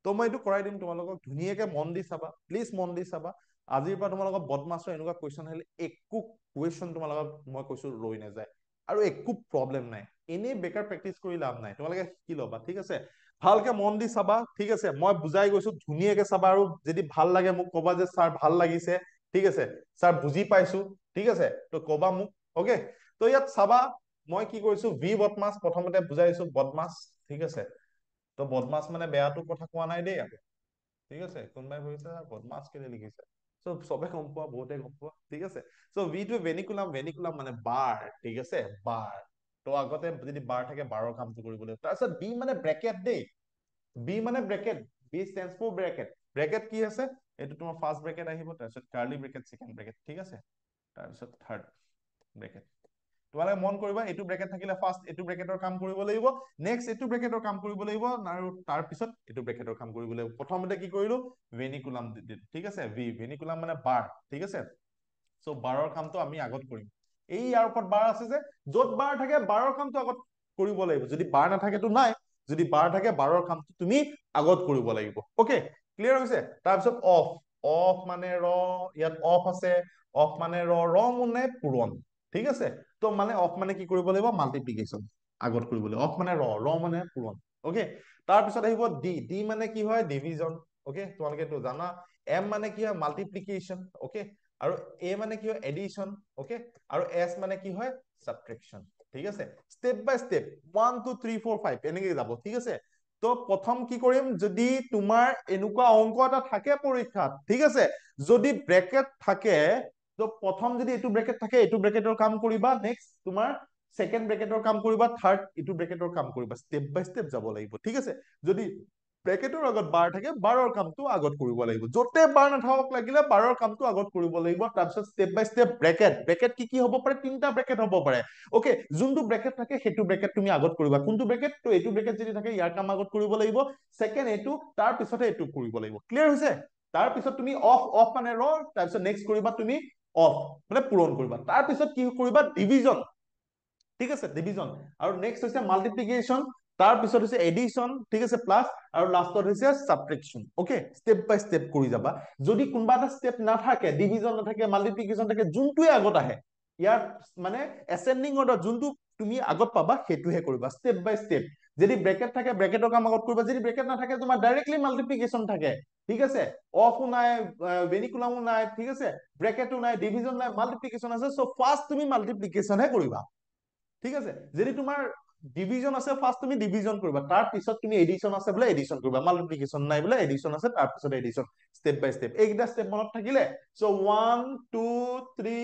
তো মই এটো কৰাই দিম তোমালোকক ধুনিয়াকে মন দি চাবা প্লিজ মন দি চাবা আজিৰ পৰা তোমালোকক বদমাছৰ এনেকুৱা কোৱেশ্চন আহিলে একো কোৱেশ্চন তোমালোকক মই কৈছো ৰৈ নাযায় আৰু একো প্ৰবলেম নাই এনে বেকাৰ প্ৰেক্টিস কৰি লাভ নাই তোমালোকে কি লবা ঠিক আছে ভালকে মন দি চাবা ঠিক আছে মই বুজাই গৈছো ধুনিয়াকে চাবা আৰু যদি ভাল লাগে মোক কবা যে স্যাৰ ভাল লাগিছে ঠিক আছে স্যাৰ বুজি পাইছো ঠিক আছে তো কবা মোক ওকে তো ইয়াত চাবা মই কি কৰিছো ভি বদমাছ প্ৰথমতে বুজাইছো বদমাছ ঠিক আছে তো বদমাছ মানে বেয়াটো কথা কোৱা নাই দেই আকৌ ঠিক আছে কোনবাই ভাবিছে বদমাছ কেলে লিখিছে সো সবে গম পোৱা বহুতে গম পোৱা ঠিক আছে সো ভি টু ভেনিকুলাম মানে বাৰ ঠিক আছে বাৰ তো আগতে যদি বাৰ থাকে বাৰৰ কামটো কৰিবলৈ তাৰপিছত বি মানে ব্ৰেকেট দেই বি মানে bracket B stands for bracket bracket কি আছে এইটো তোমাৰ ফাৰ্ষ্ট ব্ৰেকেট আহিব তাৰপিছত কাৰ্লি ব্ৰেকেট সেকেন্ড ব্ৰেকেট ঠিক আছে তাৰপিছত থাৰ্ড ব্ৰেকেট তোমালোকে মন কৰিবা এইটো ব্ৰেকেট থাকিলে ফাৰ্ষ্ট এইটো ব্ৰেকেটৰ কাম কৰিব লাগিব নেক্সট এইটো ব্ৰেকেটৰ কাম কৰিব লাগিব আৰু তাৰ পিছত এইটো ব্ৰেকেটৰ কাম কৰিব লাগিব প্ৰথমতে কি কৰিলো ভেনিকুলাম ঠিক আছে ভেনিকুলাম মানে বাৰ ঠিক আছে সো বাৰৰ কামটো আমি আগত কৰিম এই ইয়াৰ ওপৰত বাৰ আছে যে যত বাৰ থাকে বাৰৰ কামটো আগত কৰিব লাগিব যদি বাৰ নাথাকেতো নাই যদি বাৰ থাকে বাৰৰ কামটো তুমি আগত কৰিব লাগিব ওকে ক্লিয়াৰ হৈছে তাৰপিছত অফ অফ মানে ৰ ইয়াত অফ আছে অফ মানে ৰ মানে পূৰণ ঠিক আছে তো মানে অফ মানে কি কৰিব লাগিব মাল্টিপ্লিকেশ্যন আগত কৰিব লাগিব অফ মানে ৰ মানে পূৰণ ওকে তাৰপিছত আহিব ডি ডি মানে কি হয় ডিভিজন ওকে তোমালোকে তো জানা এম মানে কি হয় মাল্টিপ্লিকেশ্যন ওকে আৰু এ মানে কি হয় এডিশন ওকে আৰু এস মানে কি হয় সাবট্ৰেকশন ঠিক আছে স্টেপ বাই স্টেপ 1 2 3 4 5 এনেকৈ যাব ঠিক আছে তো প্ৰথম কি কৰিম যদি তোমাৰ এনেকুৱা অংক এটা থাকে পৰীক্ষাত ঠিক আছে যদি ব্ৰেকেট থাকে তো প্ৰথম যদি এইটো ব্ৰেকেট থাকে এইটো ব্ৰেকেটৰ কাম কৰিবা নেক্সট তোমাৰ সেকেন্ড ব্ৰেকেটৰ কাম কৰিবা থাৰ্ড এইটো ব্ৰেকেটৰ কাম কৰিবা স্টেপ বাই স্টেপ যাব লাগিব ঠিক আছে যদি ব্ৰেকেটৰ আগত বাৰ থাকে বাৰৰ কামটো আগত কৰিব লাগিব যতে বাৰ নাথাকক লাগিলে বাৰৰ কামটো আগত কৰিব লাগিব তাৰপিছত স্টেপ বাই স্টেপ ব্ৰেকেট ব্ৰেকেট কি হ'ব পাৰে তিনটা ব্ৰেকেট হ'ব পাৰে ওকে যোনটো ব্ৰেকেট থাকে সেইটো ব্ৰেকেট তুমি আগত কৰিবা কোনটো ব্ৰেকেট তো এইটো ব্ৰেকেট যদি থাকে ইয়াৰ কাম আগত কৰিব লাগিব সেকেন্ড এইটো তাৰ পিছতে এইটো কৰিব লাগিব ক্লিয়াৰ হৈছে তাৰ পিছত তুমি অফ অফ মানে ৰ তাৰপিছত নেক্সট কৰিবা তুমি অফ মানে পূৰণ কৰিবা তাৰ পিছত কি কৰিবা ডিভিজন ঠিক আছে ডিভিজন আৰু নেক্সট হৈছে মাল্টিপ্লিকেশ্যন তাৰ পিছত হৈছে এডিশন ঠিক আছে প্লাস আৰু লাষ্টত হৈছে সাবট্ৰেকশন ওকে স্টেপ বাই স্টেপ কৰি যাবা যদি কোনবা এটা স্টেপ নাথাকে ডিভিজন নাথাকে মাল্টিপ্লিকেশ্যন থাকে যোনটোৱে আগত আহে ইয়াৰ মানে এসেন্ডিং অৰ্ডাৰ যোনটো তুমি আগত পাবা সেইটোহে কৰিবা স্টেপ বাই স্টেপ যদি ব্ৰেকেট থাকে ব্ৰেকেটৰ কাম আগত কৰিবা যদি ব্ৰেকেট নাথাকে তোমাৰ ডাইৰেক্টলি মাল্টিপ্লিকেশ্যন থাকে ঠিক আছে অফও নাই ভেনিকুলামো নাই ঠিক আছে ব্ৰেকেটো নাই ডিভিজন নাই মাল্টিপ্লিকেশ্যন আছে সো ফাৰ্স্ট তুমি মাল্টিপ্লিকেশ্যনহে কৰিবা ঠিক আছে যদি তোমাৰ ডিভিজন আছে ফাৰ্স্ট তুমি ডিভিজন কৰিবা তাৰ পিছত তুমি এডিশন আছে বোলে এডিশন কৰিবা মাল্টিপ্লিকেশ্যন নাই বোলে এডিশন আছে তাৰ পিছত এডিশন স্টেপ বাই স্টেপ এইকেইটা স্টেপ মনত থাকিলে সো 1 2 3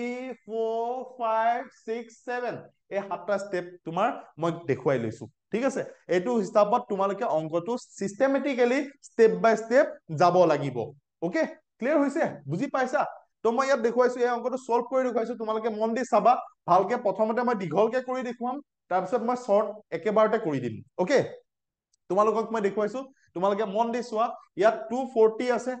4 5 6 7 এই সাতটা স্টেপ তোমাৰ মই দেখুৱাই লৈছো ঠিক আছে এইটো হিচাপত তোমালোকে অংকটো সিস্টেমেটিক্যালি স্টেপ বাই স্টেপ যাব লাগিব ওকে ক্লিয়াৰ হৈছে বুজি পাইছা তো মই ইয়াত দেখুৱাইছো এই অংকটো সলভ কৰি দেখুৱাইছো তোমালোকে মন দি চাবা ভালকে প্ৰথমতে মই দীঘলকে কৰি দেখুৱাম তাৰপিছত মই শৰ্ট একেবাৰতে কৰি দিম ওকে তোমালোকক মই দেখুৱাইছো তোমালোকে মন দি চোৱা ইয়াত 240 আছে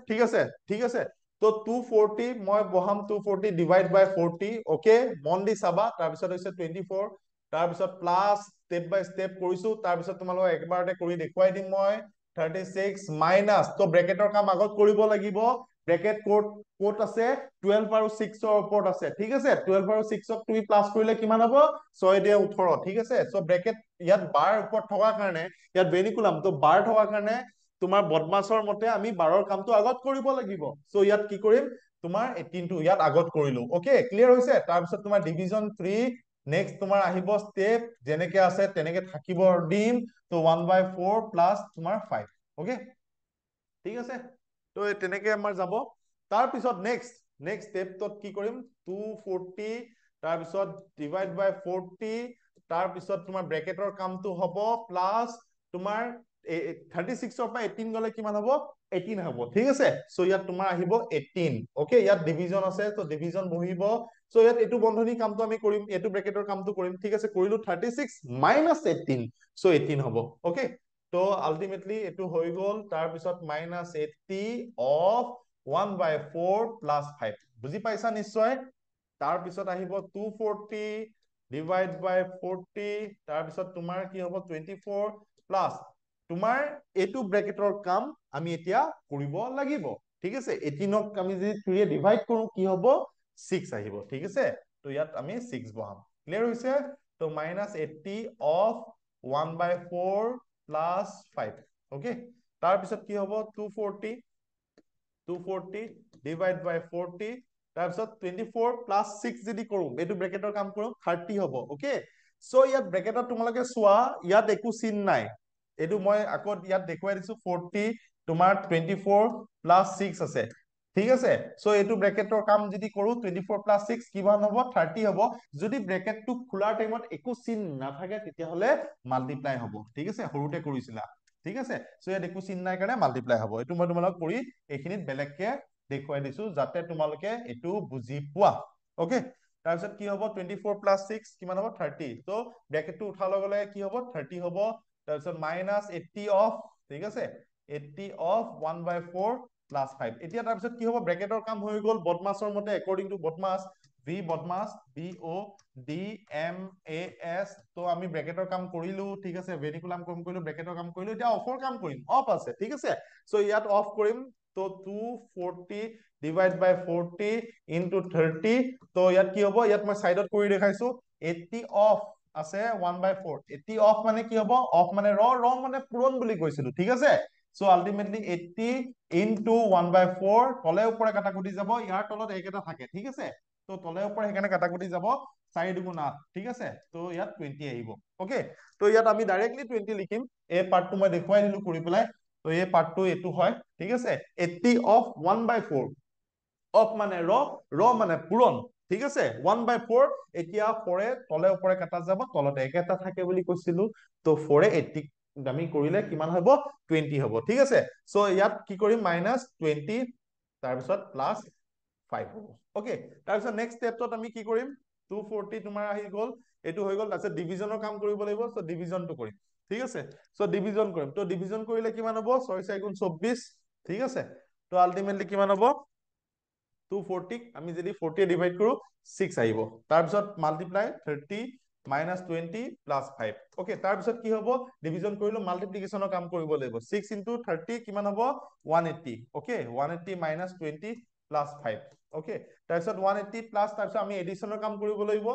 ঠিক আছে তো 240 মই বহাম 240 ডিভাইড বাই 40 ওকে মন দি চাবা তাৰপিছত হৈছে 24 তাৰপিছত প্লাস স্টেপ বাই স্টেপ কৰিছো তাৰপিছত তোমালোকক একেবাৰতে কৰি দেখুৱাই দিম মই 36 মাইনাস তো ব্ৰেকেটৰ কাম আগত কৰিব লাগিব ব্ৰেকেট কোড আছে 12 আৰু 6 ৰ ওপৰত আছে ঠিক আছে 12 আৰু 6 ক তুমি প্লাস কৰিলে কিমান হ'ব 6 দিয়ে 18 ঠিক আছে সো ব্ৰেকেট ইয়াত বাৰ ওপৰত থকাৰ কাৰণে ইয়াত ভেনিকুলাম তো বাৰ থকাৰ কাৰণে তোমাৰ বদমাছৰ মতে আমি বাৰৰ কামটো আগত কৰিব লাগিব সো ইয়াত কি কৰিম তোমাৰ 18 টো ইয়াত আগত কৰিলো ওকে ক্লিয়াৰ হৈছে তাৰপিছত তোমাৰ ডিভিজন 3 নেক্সট তোমাৰ আহিব ষ্টেপ যেনেকে আছে তেনেকে থাকিব দিম তো 1/4 প্লাস তোমাৰ 5 ওকে ঠিক আছে তো তেনেকে আমাৰ যাব তাৰপিছত নেক্সট ষ্টেপত কি কৰিম 240 তাৰপিছত ডিভাইড বাই 40 তাৰপিছত তোমাৰ ব্ৰেকেটৰ কামটো হ'ব প্লাস তোমাৰ 36 ৰ পৰা 18 গলে কিমান হ'ব 18 হ'ব ঠিক আছে সো ইয়াত তোমাৰ আহিব 18 ওকে ইয়াত ডিভিজন আছে তো ডিভিজন বহিব সো ইয়াত এইটো বন্ধনী কামটো আমি কৰিম এইটো ব্ৰেকেটৰ কামটো কৰিম ঠিক আছে কৰিলো 36 মাইনাস 18 সো 18 হ'ব ওকে তো আলটিমেটলি এইটো হৈ গল তাৰপিছত মাইনাস 80 অফ 1/4 প্লাস 5 বুজি পাইছা নিশ্চয় তাৰপিছত আহিব 240 ডিভাইড বাই 40 তাৰপিছত তোমাৰ কি হ'ব 24 প্লাস তোমাৰ এইটো ব্ৰেকেটৰ কাম আমি এতিয়া কৰিব লাগিব ঠিক আছে 18ক আমি যদি 3 এ ডিভাইড কৰো কি হ'ব 6 আহিব ঠিক আছে তো ইয়াত আমি 6 বহাম ক্লিয়াৰ হৈছে তো -80 অফ 1/4 প্লাস 5 ওকে তাৰপিছত কি হ'ব 240 ডিভাইড বাই 40 তাৰপিছত 24 প্লাস 6 যদি কৰো এইটো ব্ৰেকেটৰ কাম কৰো 30 হ'ব ওকে সো ইয়াত ব্ৰেকেটত তোমালোকে চোৱা ইয়াত একো চিন নাই এইটো মই আকৌ ইয়াত দেখুৱাই দিছো 40 তোমাৰ 24 প্লাস 6 আছে ঠিক আছে সো এইটো ব্ৰেকেটৰ কাম যদি কৰো 24 প্লাস 6 কিমান হ'ব 30 হ'ব যদি ব্ৰেকেটটো খোলাৰ টাইমত একো চিন নাথাকে তেতিয়াহলে মাল্টিপ্লাই হ'ব ঠিক আছে সৰুতে কৰিছিলা ঠিক আছে সো ইয়াত একো চিন নাই কাৰণে মাল্টিপ্লাই হ'ব এইটো মই তোমালোকক কৰি এইখিনিত বেলেগকে দেখুৱাই দিছো যাতে তোমালোকে এইটো বুজি পোৱা ওকে তাৰপিছত কি হ'ব 24 প্লাস 6 কিমান হ'ব 30 তো ব্ৰেকেটটো উঠাৰ লগে লগে কি হ'ব 30 হ'ব তাৰপিছত -80 অফ ঠিক আছে 80 অফ 1/4 প্লাস 5 এতিয়া তাৰপিছত কি হ'ব ব্ৰেকেটৰ কাম হৈ গ'ল বদমাছৰ মতে একৰ্ডিং টু বদমাছ ভি বদমাছ BODMAS তো আমি ব্ৰেকেটৰ কাম কৰিলো ঠিক আছে ভেনিকুলাম কাম কৰিলো ব্ৰেকেটৰ কাম কৰিলো এতিয়া অফৰ কাম কৰিম অফ আছে ঠিক আছে সো ইয়াত অফ কৰিম তো 240 ডিভাইড বাই 40 ইনটু 30 তো ইয়াত কি হ'ব ইয়াত মই সাইডত কৰি দেখাইছো 80 অফ আছে 1/4 80 অফ মানে কি হ'ব অফ মানে ৰ মানে পূৰণ বুলি কৈছিলো ঠিক আছে সো আলটিমেটলি 80 ইনটু 1/4 তলে ওপৰে কাটাকুটি যাব ইয়াৰ তলত এক এটা থাকে ঠিক আছে তো তলে ওপৰে সেইকাৰণে কাটাকুটি যাব 4 দুগুণ 8 ঠিক আছে তো ইয়াত 20 আহিব ওকে তো ইয়াত আমি ডাইৰেক্টলি 20 লিখিম এই পাৰ্টটো মই দেখুৱাই দিলো কৰি পেলাই তো এই পাৰ্টটো এইটো হয় ঠিক আছে 80 অফ 1/4 অফ মানে ৰ মানে পূৰণ ঠিক আছে 1/4 এতিয়া 4 তলে ওপৰে কাটা যাব তলতে এক এটা থাকে বুলি কৈছিলো তো 4 80 আমি কৰিলে কিমান হ'ব 20 হ'ব ঠিক আছে সো ইয়াত কি কৰিম -20 তাৰপিছত প্লাস 5 হ'ব ওকে তাৰপিছত নেক্সট ষ্টেপত আমি কি কৰিম 240 তোমাৰ আহি গ'ল এইটো হৈ গ'ল তাৰপিছত ডিভিজনৰ কাম কৰিব লাগিব সো ডিভিজনটো কৰিম ঠিক আছে সো ডিভিজন কৰিম তো ডিভিজন কৰিলে কিমান হ'ব 6 4 গুণ 24 ঠিক আছে তো আলটিমেটলি কিমান হ'ব 240 আমি যদি 40 এ ডিভাইড কৰো 6 আহিব তাৰপিছত মাল্টিপ্লাই 30 -20 প্লাস 5 ওকে তাৰপিছত কি হ'ব ডিভিজন কৰিলো মাল্টিপ্লিকেশনৰ কাম কৰিব লাগিব 6 ইনটু 30 কিমান হ'ব 180 ওকে 180 -20 প্লাস 5 ওকে তাৰপিছত 180 প্লাস তাৰপিছত আমি এডিশনৰ কাম কৰিব লাগিব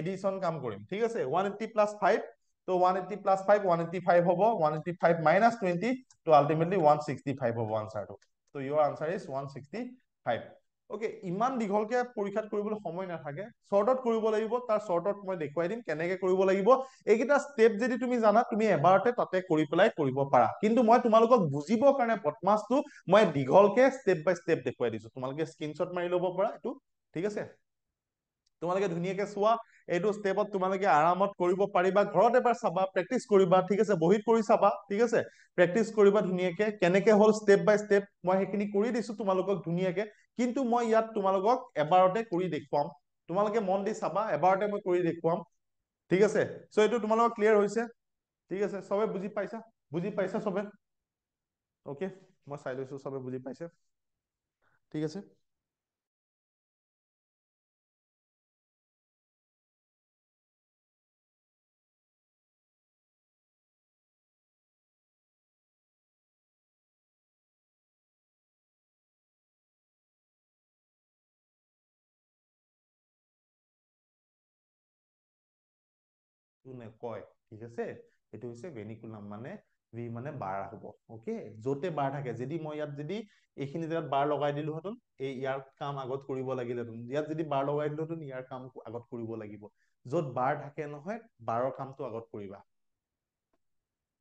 এডিশন কাম কৰিম ঠিক আছে 180 প্লাস 5 তো 180 প্লাস 5 185 হ'ব 185 -20 তো আলটিমেটলি 165 হ'ব আনসাৰটো তো your answer is 165 ওকে ইমান দীঘলকে পৰীক্ষাত কৰিবলৈ সময় নাথাকে শৰ্টত কৰিব লাগিব তাৰ শৰ্টত মই দেখুৱাই দিম কেনেকে কৰিব লাগিব এইকেইটা ষ্টেপ যদি তুমি জানা তুমি এবাৰতে তাতে কৰি পেলাই কৰিব পাৰা কিন্তু মই তোমালোকক বুজিবৰ কাৰণে বদমাছটো মই দীঘলকে ষ্টেপ বাই ষ্টেপ দেখুৱাই দিছো তোমালোকে স্ক্ৰীনশ্বট মাৰি ল'ব পাৰা এইটো ঠিক আছে তোমালোকে ধুনীয়াকে চোৱা এইটো ষ্টেপত তোমালোকে আৰামত কৰিব পাৰিবা ঘৰত এবাৰ চাবা প্ৰেক্টিচ কৰিবা ঠিক আছে বহিত কৰি চাবা ঠিক আছে প্ৰেক্টিচ কৰিবা ধুনীয়াকে কেনেকে হল ষ্টেপ বাই ষ্টেপ মই সেইখিনি কৰি দিছো তোমালোকক ধুনীয়াকে কিন্তু মই ইয়াত তোমালোকক এবাৰতে কৰি দেখুৱাম তোমালোকে মন দি চাবা এবাৰতে মই কৰি দেখুৱাম ঠিক আছে সো এইটো তোমালোকক ক্লিয়াৰ হৈছে ঠিক আছে সবে বুজি পাইছা সবে ওকে মই চাই লৈছো সবে বুজি পাইছে ঠিক আছে নকয় ঠিক আছে এইটো হৈছে ভেনিকুলাম মানে ভি মানে বাৰ হ'ব অকে য'তে বাৰ থাকে যদি মই ইয়াত যদি এইখিনি জেগাত বাৰ লগাই দিলোহেঁতেন এই ইয়াৰ কাম আগত কৰিব লাগিলেহেঁতেন ইয়াত যদি বাৰ লগাই দিলোহেঁতেন ইয়াৰ কাম আগত কৰিব লাগিব য'ত বাৰ থাকে নহয় বাৰৰ কামটো আগত কৰিবা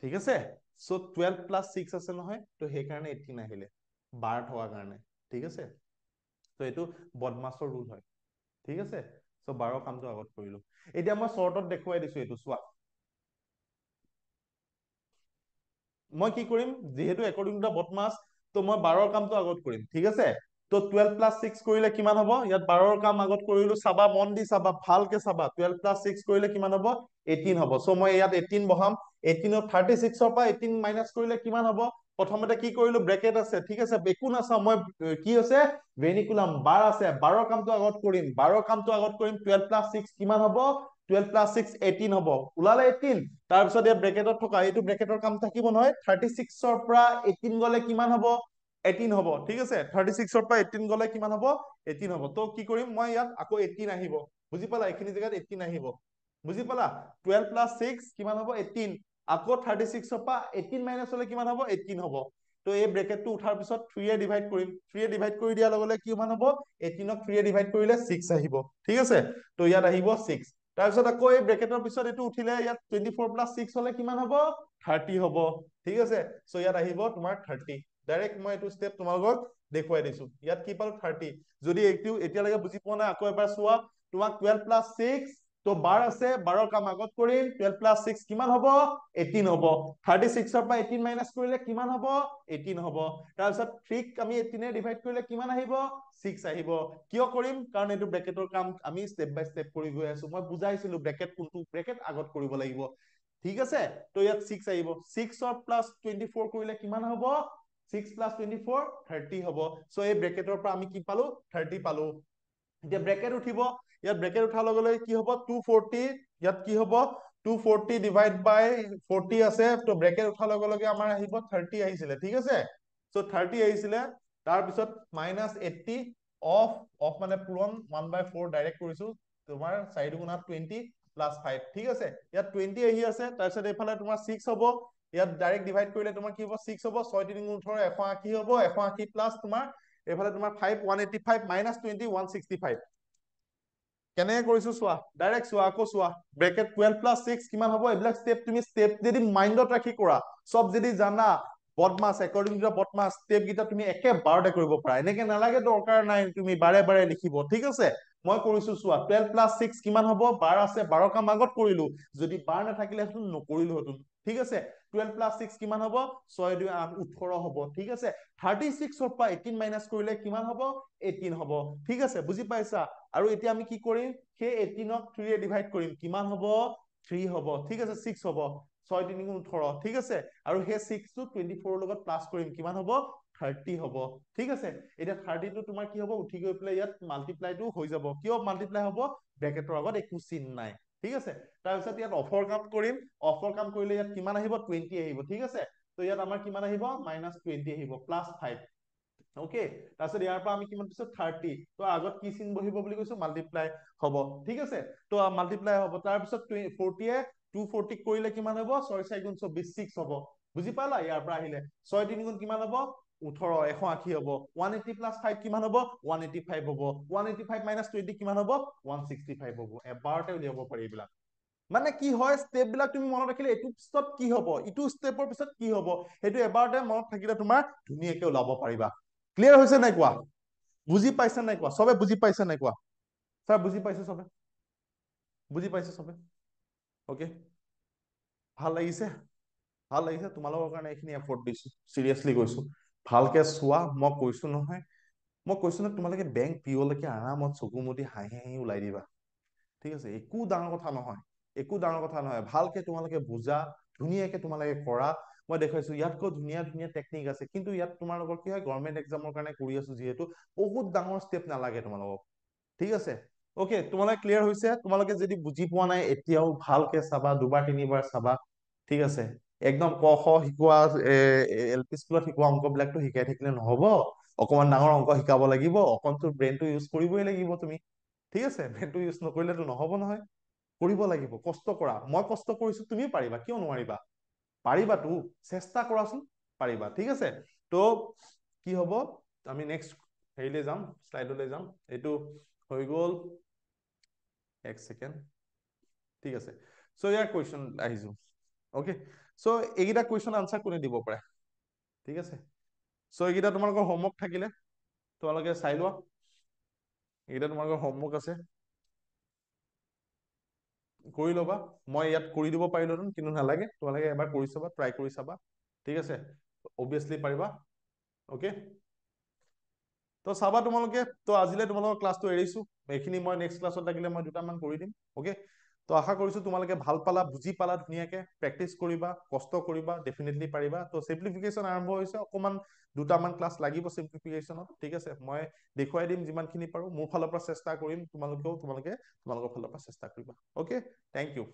ঠিক আছে চ' 12 প্লাছ 6 আছে নহয় তো সেইকাৰণে 18 আহিলে বাৰ থকাৰ কাৰণে ঠিক আছে তো এইটো বদমাছৰ ৰুল হয় ঠিক আছে চ' বাৰৰ কামটো আগত কৰিলো এতিয়া মই শ্বৰ্টত দেখুৱাই দিছো এইটো চোৱা মই কি কৰিম যেহেতু একৰ্ডিং টু বদমাছ তো মই বাৰৰ কামটো আগত কৰিম ঠিক আছে তো 12 প্লাছ 6 কৰিলে কিমান হ'ব ইয়াত বাৰৰ কাম আগত কৰিলো চাবা মন দি চাবা ভালকে চাবা 12 প্লাছ 6 কৰিলে কিমান হ'ব 18 হ'ব চ' মই ইয়াত 18 বহাম 18 36 ৰ পৰা 18 মাইনাছ কৰিলে কিমান হ'ব প্ৰথমতে কি কৰিলো ব্ৰেকেট আছে ঠিক আছে একো নাচাওঁ মই কি আছে ভেনিকুলাম বাৰ আছে বাৰৰ কামটো আগত কৰিম বাৰৰ কামটো আগত কৰিম 12 প্লাছ 6 কিমান হ'ব 12 প্লাছ 6 18 হ'ব ওলালে 18 তাৰপিছত ইয়াত ব্ৰেকেটত থকা এইটো ব্ৰেকেটৰ কাম থাকিব নহয় 36 ৰ পৰা 18 গলে কিমান হ'ব 18 হ'ব ঠিক আছে 36 ৰ পৰা 18 গলে কিমান হ'ব 18 হ'ব তো কি কৰিম মই ইয়াত আকৌ 18 আহিব বুজি পালা এইখিনি জেগাত 18 আহিব বুজি পালা 12 প্লাছ 6 কিমান হ'ব 18 আকৌ 36 ৰ পৰা 18 মাইনাছ হলে কিমান হ'ব 18 হ'ব তো এই ব্ৰেকেটটো উঠাৰ পিছত 3 এ ডিভাইড কৰিম 3 এ ডিভাইড কৰি দিয়াৰ লগে লগে কিমান হ'ব 18 ক 3 এ ডিভাইড কৰিলে 6 আহিব ঠিক আছে তো ইয়াত আহিব 6 তাৰপিছত আকৌ এই ব্ৰেকেটৰ পিছত এইটো উঠিলে ইয়াত 24 প্লাছ 6 হলে কিমান হ'ব 30 হ'ব ঠিক আছে চ' ইয়াত আহিব তোমাৰ 30 ডাইৰেক্ট মই এইটো ষ্টেপ তোমালোকক দেখুৱাই দিছো ইয়াত কি পালো 30 যদি এইটো এতিয়ালৈকে বুজি পোৱা নাই আকৌ এবাৰ চোৱা তোমাক 12 প্লাছ 6 তো বাৰ আছে বাৰৰ কাম আগত কৰিম 12 প্লাছ 6 কিমান হ'ব 18 হ'ব 36 ৰ পৰা 18 মাইনাছ কৰিলে কিমান হ'ব 18 হ'ব তাৰপিছত 3 ক আমি 18 এ ডিভাইড কৰিলে কিমান আহিব 6 আহিব কিয় কৰিম কাৰণ এইটো ব্ৰেকেটৰ কাম আমি ষ্টেপ বাই ষ্টেপ কৰি গৈ আছো মই বুজাইছিলো ব্ৰেকেট কোনটো ব্ৰেকেট আগত কৰিব লাগিব ঠিক আছে তো ইয়াত 6 আহিব 6 ৰ প্লাছ 24 কৰিলে কিমান হ'ব 6 প্লাছ 24 30 হ'ব চ' এই ব্ৰেকেটৰ পৰা আমি কি পালো 30 পালো এতিয়া ব্ৰেকেট উঠিব ইয়াত ব্ৰেকেট উঠাৰ লগে লগে কি হ'ব 240 ইয়াত কি হ'ব 240 ডিভাইড বাই 40 আছে তো ব্ৰেকেট উঠাৰ লগে লগে আমাৰ আহিব 30 আহিছিলে ঠিক আছে চ' 30 আহিছিলে তাৰপিছত মাইনাছ 80 অফ মানে পূৰণ 1/4 ডাইৰেক্ট কৰিছো তোমাৰ 4 দুগুণা 20 প্লাছ 5 ঠিক আছে ইয়াত 20 আহি আছে তাৰপিছত এইফালে তোমাৰ 6 হ'ব ইয়াত ডাইৰেক্ট ডিভাইড কৰিলে তোমাৰ কি হ'ব 6 হ'ব 6 3 18 180 হ'ব 180 প্লাছ তোমাৰ এইফালে তোমাৰ 5 185 মাইনাছ 20 165 কেনেকে কৰিছো চোৱা ডাইৰেক্ট চোৱা আকৌ চোৱা ব্ৰেকেট 12 প্লাছ 6 কিমান হ'ব এইবিলাক ষ্টেপ তুমি ষ্টেপ যদি মাইণ্ডত ৰাখি কৰা চব যদি জানা বদমাছ একৰ্ডিং টু বদমাছ ষ্টেপ কেইটা তুমি একেবাৰতে কৰিব পাৰা এনেকে নালাগে দৰকাৰ নাই তুমি বাৰে বাৰে লিখিব ঠিক আছে মই কৰিছো চোৱা 12 প্লাছ 6 কিমান হ'ব বাৰ আছে বাৰৰ কাম আগত কৰিলো যদি বাৰ নাথাকিলেহেঁতেন নকৰিলোহেঁতেন ঠিক আছে 12 প্লাছ 6 কিমান হ'ব 6 2 8 18 হ'ব ঠিক আছে 36 ৰ পৰা 18 মাইনাছ কৰিলে কিমান হ'ব 18 হ'ব ঠিক আছে বুজি পাইছা আৰু এতিয়া আমি কি কৰিম সেই 18 ক 3 এ ডিভাইড কৰিম কিমান হ'ব 3 হ'ব ঠিক আছে 6 হ'ব 6 3 18 ঠিক আছে আৰু সেই 6 টো 24 ৰ লগত প্লাছ কৰিম কিমান হ'ব 30 হ'ব ঠিক আছে এতিয়া 30 টো তোমাৰ কি হ'ব উঠি গৈ পেলাই ইয়াত মাল্টিপ্লাইটো হৈ যাব কিয় মাল্টিপ্লাই হ'ব ব্ৰেকেটৰ আগত একো চিন নাই ঠিক আছে তাৰপিছত ইয়াত অফৰ কাম কৰিম অফৰ কাম কৰিলে ইয়াত কিমান আহিব 20 আহিব ঠিক আছে তো ইয়াত আমাৰ কিমান আহিব মাইনাছ 20 আহিব প্লাছ 5 অকে তাৰপিছত ইয়াৰ পৰা আমি কিমান পিছত 30 তো আগত কি চিন বহিব বুলি কৈছো মাল্টিপ্লাই হ'ব ঠিক আছে তো মাল্টিপ্লাই হ'ব তাৰপিছত 40 এ 240 কৰিলে কিমান হ'ব 6 4 গুণ 24 6 হ'ব বুজি পালা ইয়াৰ পৰা আহিলে 6 3 গুণ কিমান হ'ব 18 180 হ'ব 180 প্লাছ 5 কিমান হ'ব 185 হ'ব 185 মাইনাছ 20 কিমান হ'ব 165 হ'ব এবাৰতে উলিয়াব পাৰি এইবিলাক মানে কি হয় ষ্টেপ বিলাক তুমি মনত ৰাখিলে এইটো পিছত কি হ'ব ইটো ষ্টেপৰ পিছত কি হ'ব সেইটো এবাৰতে মনত থাকিলে তোমাৰ ধুনীয়াকে ওলাব পাৰিবা ক্লিয়াৰ হৈছে নাই কোৱা বুজি পাইছা নাই কোৱা চবে বুজি পাইছা নাই কোৱা ছাৰ বুজি পাইছে চবে বুজি পাইছে চবে অকে ভাল লাগিছে ভাল লাগিছে তোমালোকৰ কাৰণে এইখিনি এফৰ্ট দিছো চিৰিয়াছলি কৈছো ভালকে চোৱা মই কৈছো নহয় মই কৈছো নহয় তোমালোকে বেংক পিঅলৈকে আৰামত চকু মুদি হাঁহি হাঁহি ওলাই দিবা ঠিক আছে একো ডাঙৰ কথা নহয় একো ডাঙৰ কথা নহয় ভালকে তোমালোকে বুজা ধুনীয়াকে তোমালোকে কৰা মই দেখুৱাইছো ইয়াতকৈ ধুনীয়া ধুনীয়া টেকনিক আছে কিন্তু ইয়াত তোমালোকৰ কি হয় গভৰ্ণমেণ্ট এক্সামৰ কাৰণে কৰি আছো যিহেতু বহুত ডাঙৰ ষ্টেপ নালাগে তোমালোকক ঠিক আছে অকে তোমালোকে ক্লিয়াৰ হৈছে তোমালোকে যদি বুজি পোৱা নাই এতিয়াও ভালকে চাবা দুবাৰ তিনিবাৰ চাবা ঠিক আছে একদম ক খ শিকোৱা এল পি স্কুলত শিকোৱা অংক বিলাকতো শিকাই থাকিলে নহব অকমান ডাঙৰ অংক শিকাব লাগিব অকণটো ব্ৰেইনটো ইউজ কৰিবই লাগিব তুমি ঠিক আছে ব্ৰেইনটো ইউজ নকৰিলেতো নহব নহয় কৰিব লাগিব কষ্ট কৰা মই কষ্ট কৰিছো তুমিও পাৰিবা কিয় নোৱাৰিবা পাৰিবা তো, চেষ্টা কৰাচোন, পাৰিবা, ঠিক আছে। তো কি হ'ব, আমি নেক্সট হেৰিলৈ যাম, শ্লাইডলৈ যাম। এইটো হৈ গ'ল, এক ছেকেণ্ড, ঠিক আছে। চ' ইয়াৰ কুৱেশ্যন আহিছো, অ'কে। চ' এইকেইটা কুৱেশ্যন আনচাৰ কোনে দিব পাৰে, ঠিক আছে। চ' এইকেইটা তোমালোকৰ হোমৱৰ্ক থাকিলে তোমালোকে চাই লোৱা, এইকেইটা তোমালোকৰ হোমৱৰ্ক আছে, কৰি ল'বা। মই ইয়াত কৰি দিব পাৰিলোহেঁতেন, কিন্তু নালাগে, তোমালোকে এবাৰ কৰি চাবা, ট্ৰাই কৰি চাবা, ঠিক আছে। অবভিয়াছলি পাৰিবা, অ'কে। তো চাবা তোমালোকে। তো আজিলৈ তোমালোকৰ ক্লাছটো এৰিছো, এইখিনি মই নেক্সট ক্লাছত লাগিলে মই দুটামান কৰি দিম, অ'কে। তো আশা কৰিছো তোমালোকে ভাল পালা, বুজি পালা, ধুনীয়াকে প্ৰেক্টিচ কৰিবা, কষ্ট কৰিবা, ডেফিনেটলি পাৰিবা। তো চিম্পলিফিকেশ্যন আৰম্ভ হৈছে, অকণমান দুটামান ক্লাছ লাগিব চিম্পলিফিকেশ্যনত, ঠিক আছে। মই দেখুৱাই দিম যিমানখিনি পাৰো, মোৰ ফালৰ পৰা চেষ্টা কৰিম, তোমালোকে তোমালোকৰ ফালৰ পৰা চেষ্টা কৰিবা, অ'কে। Thank U.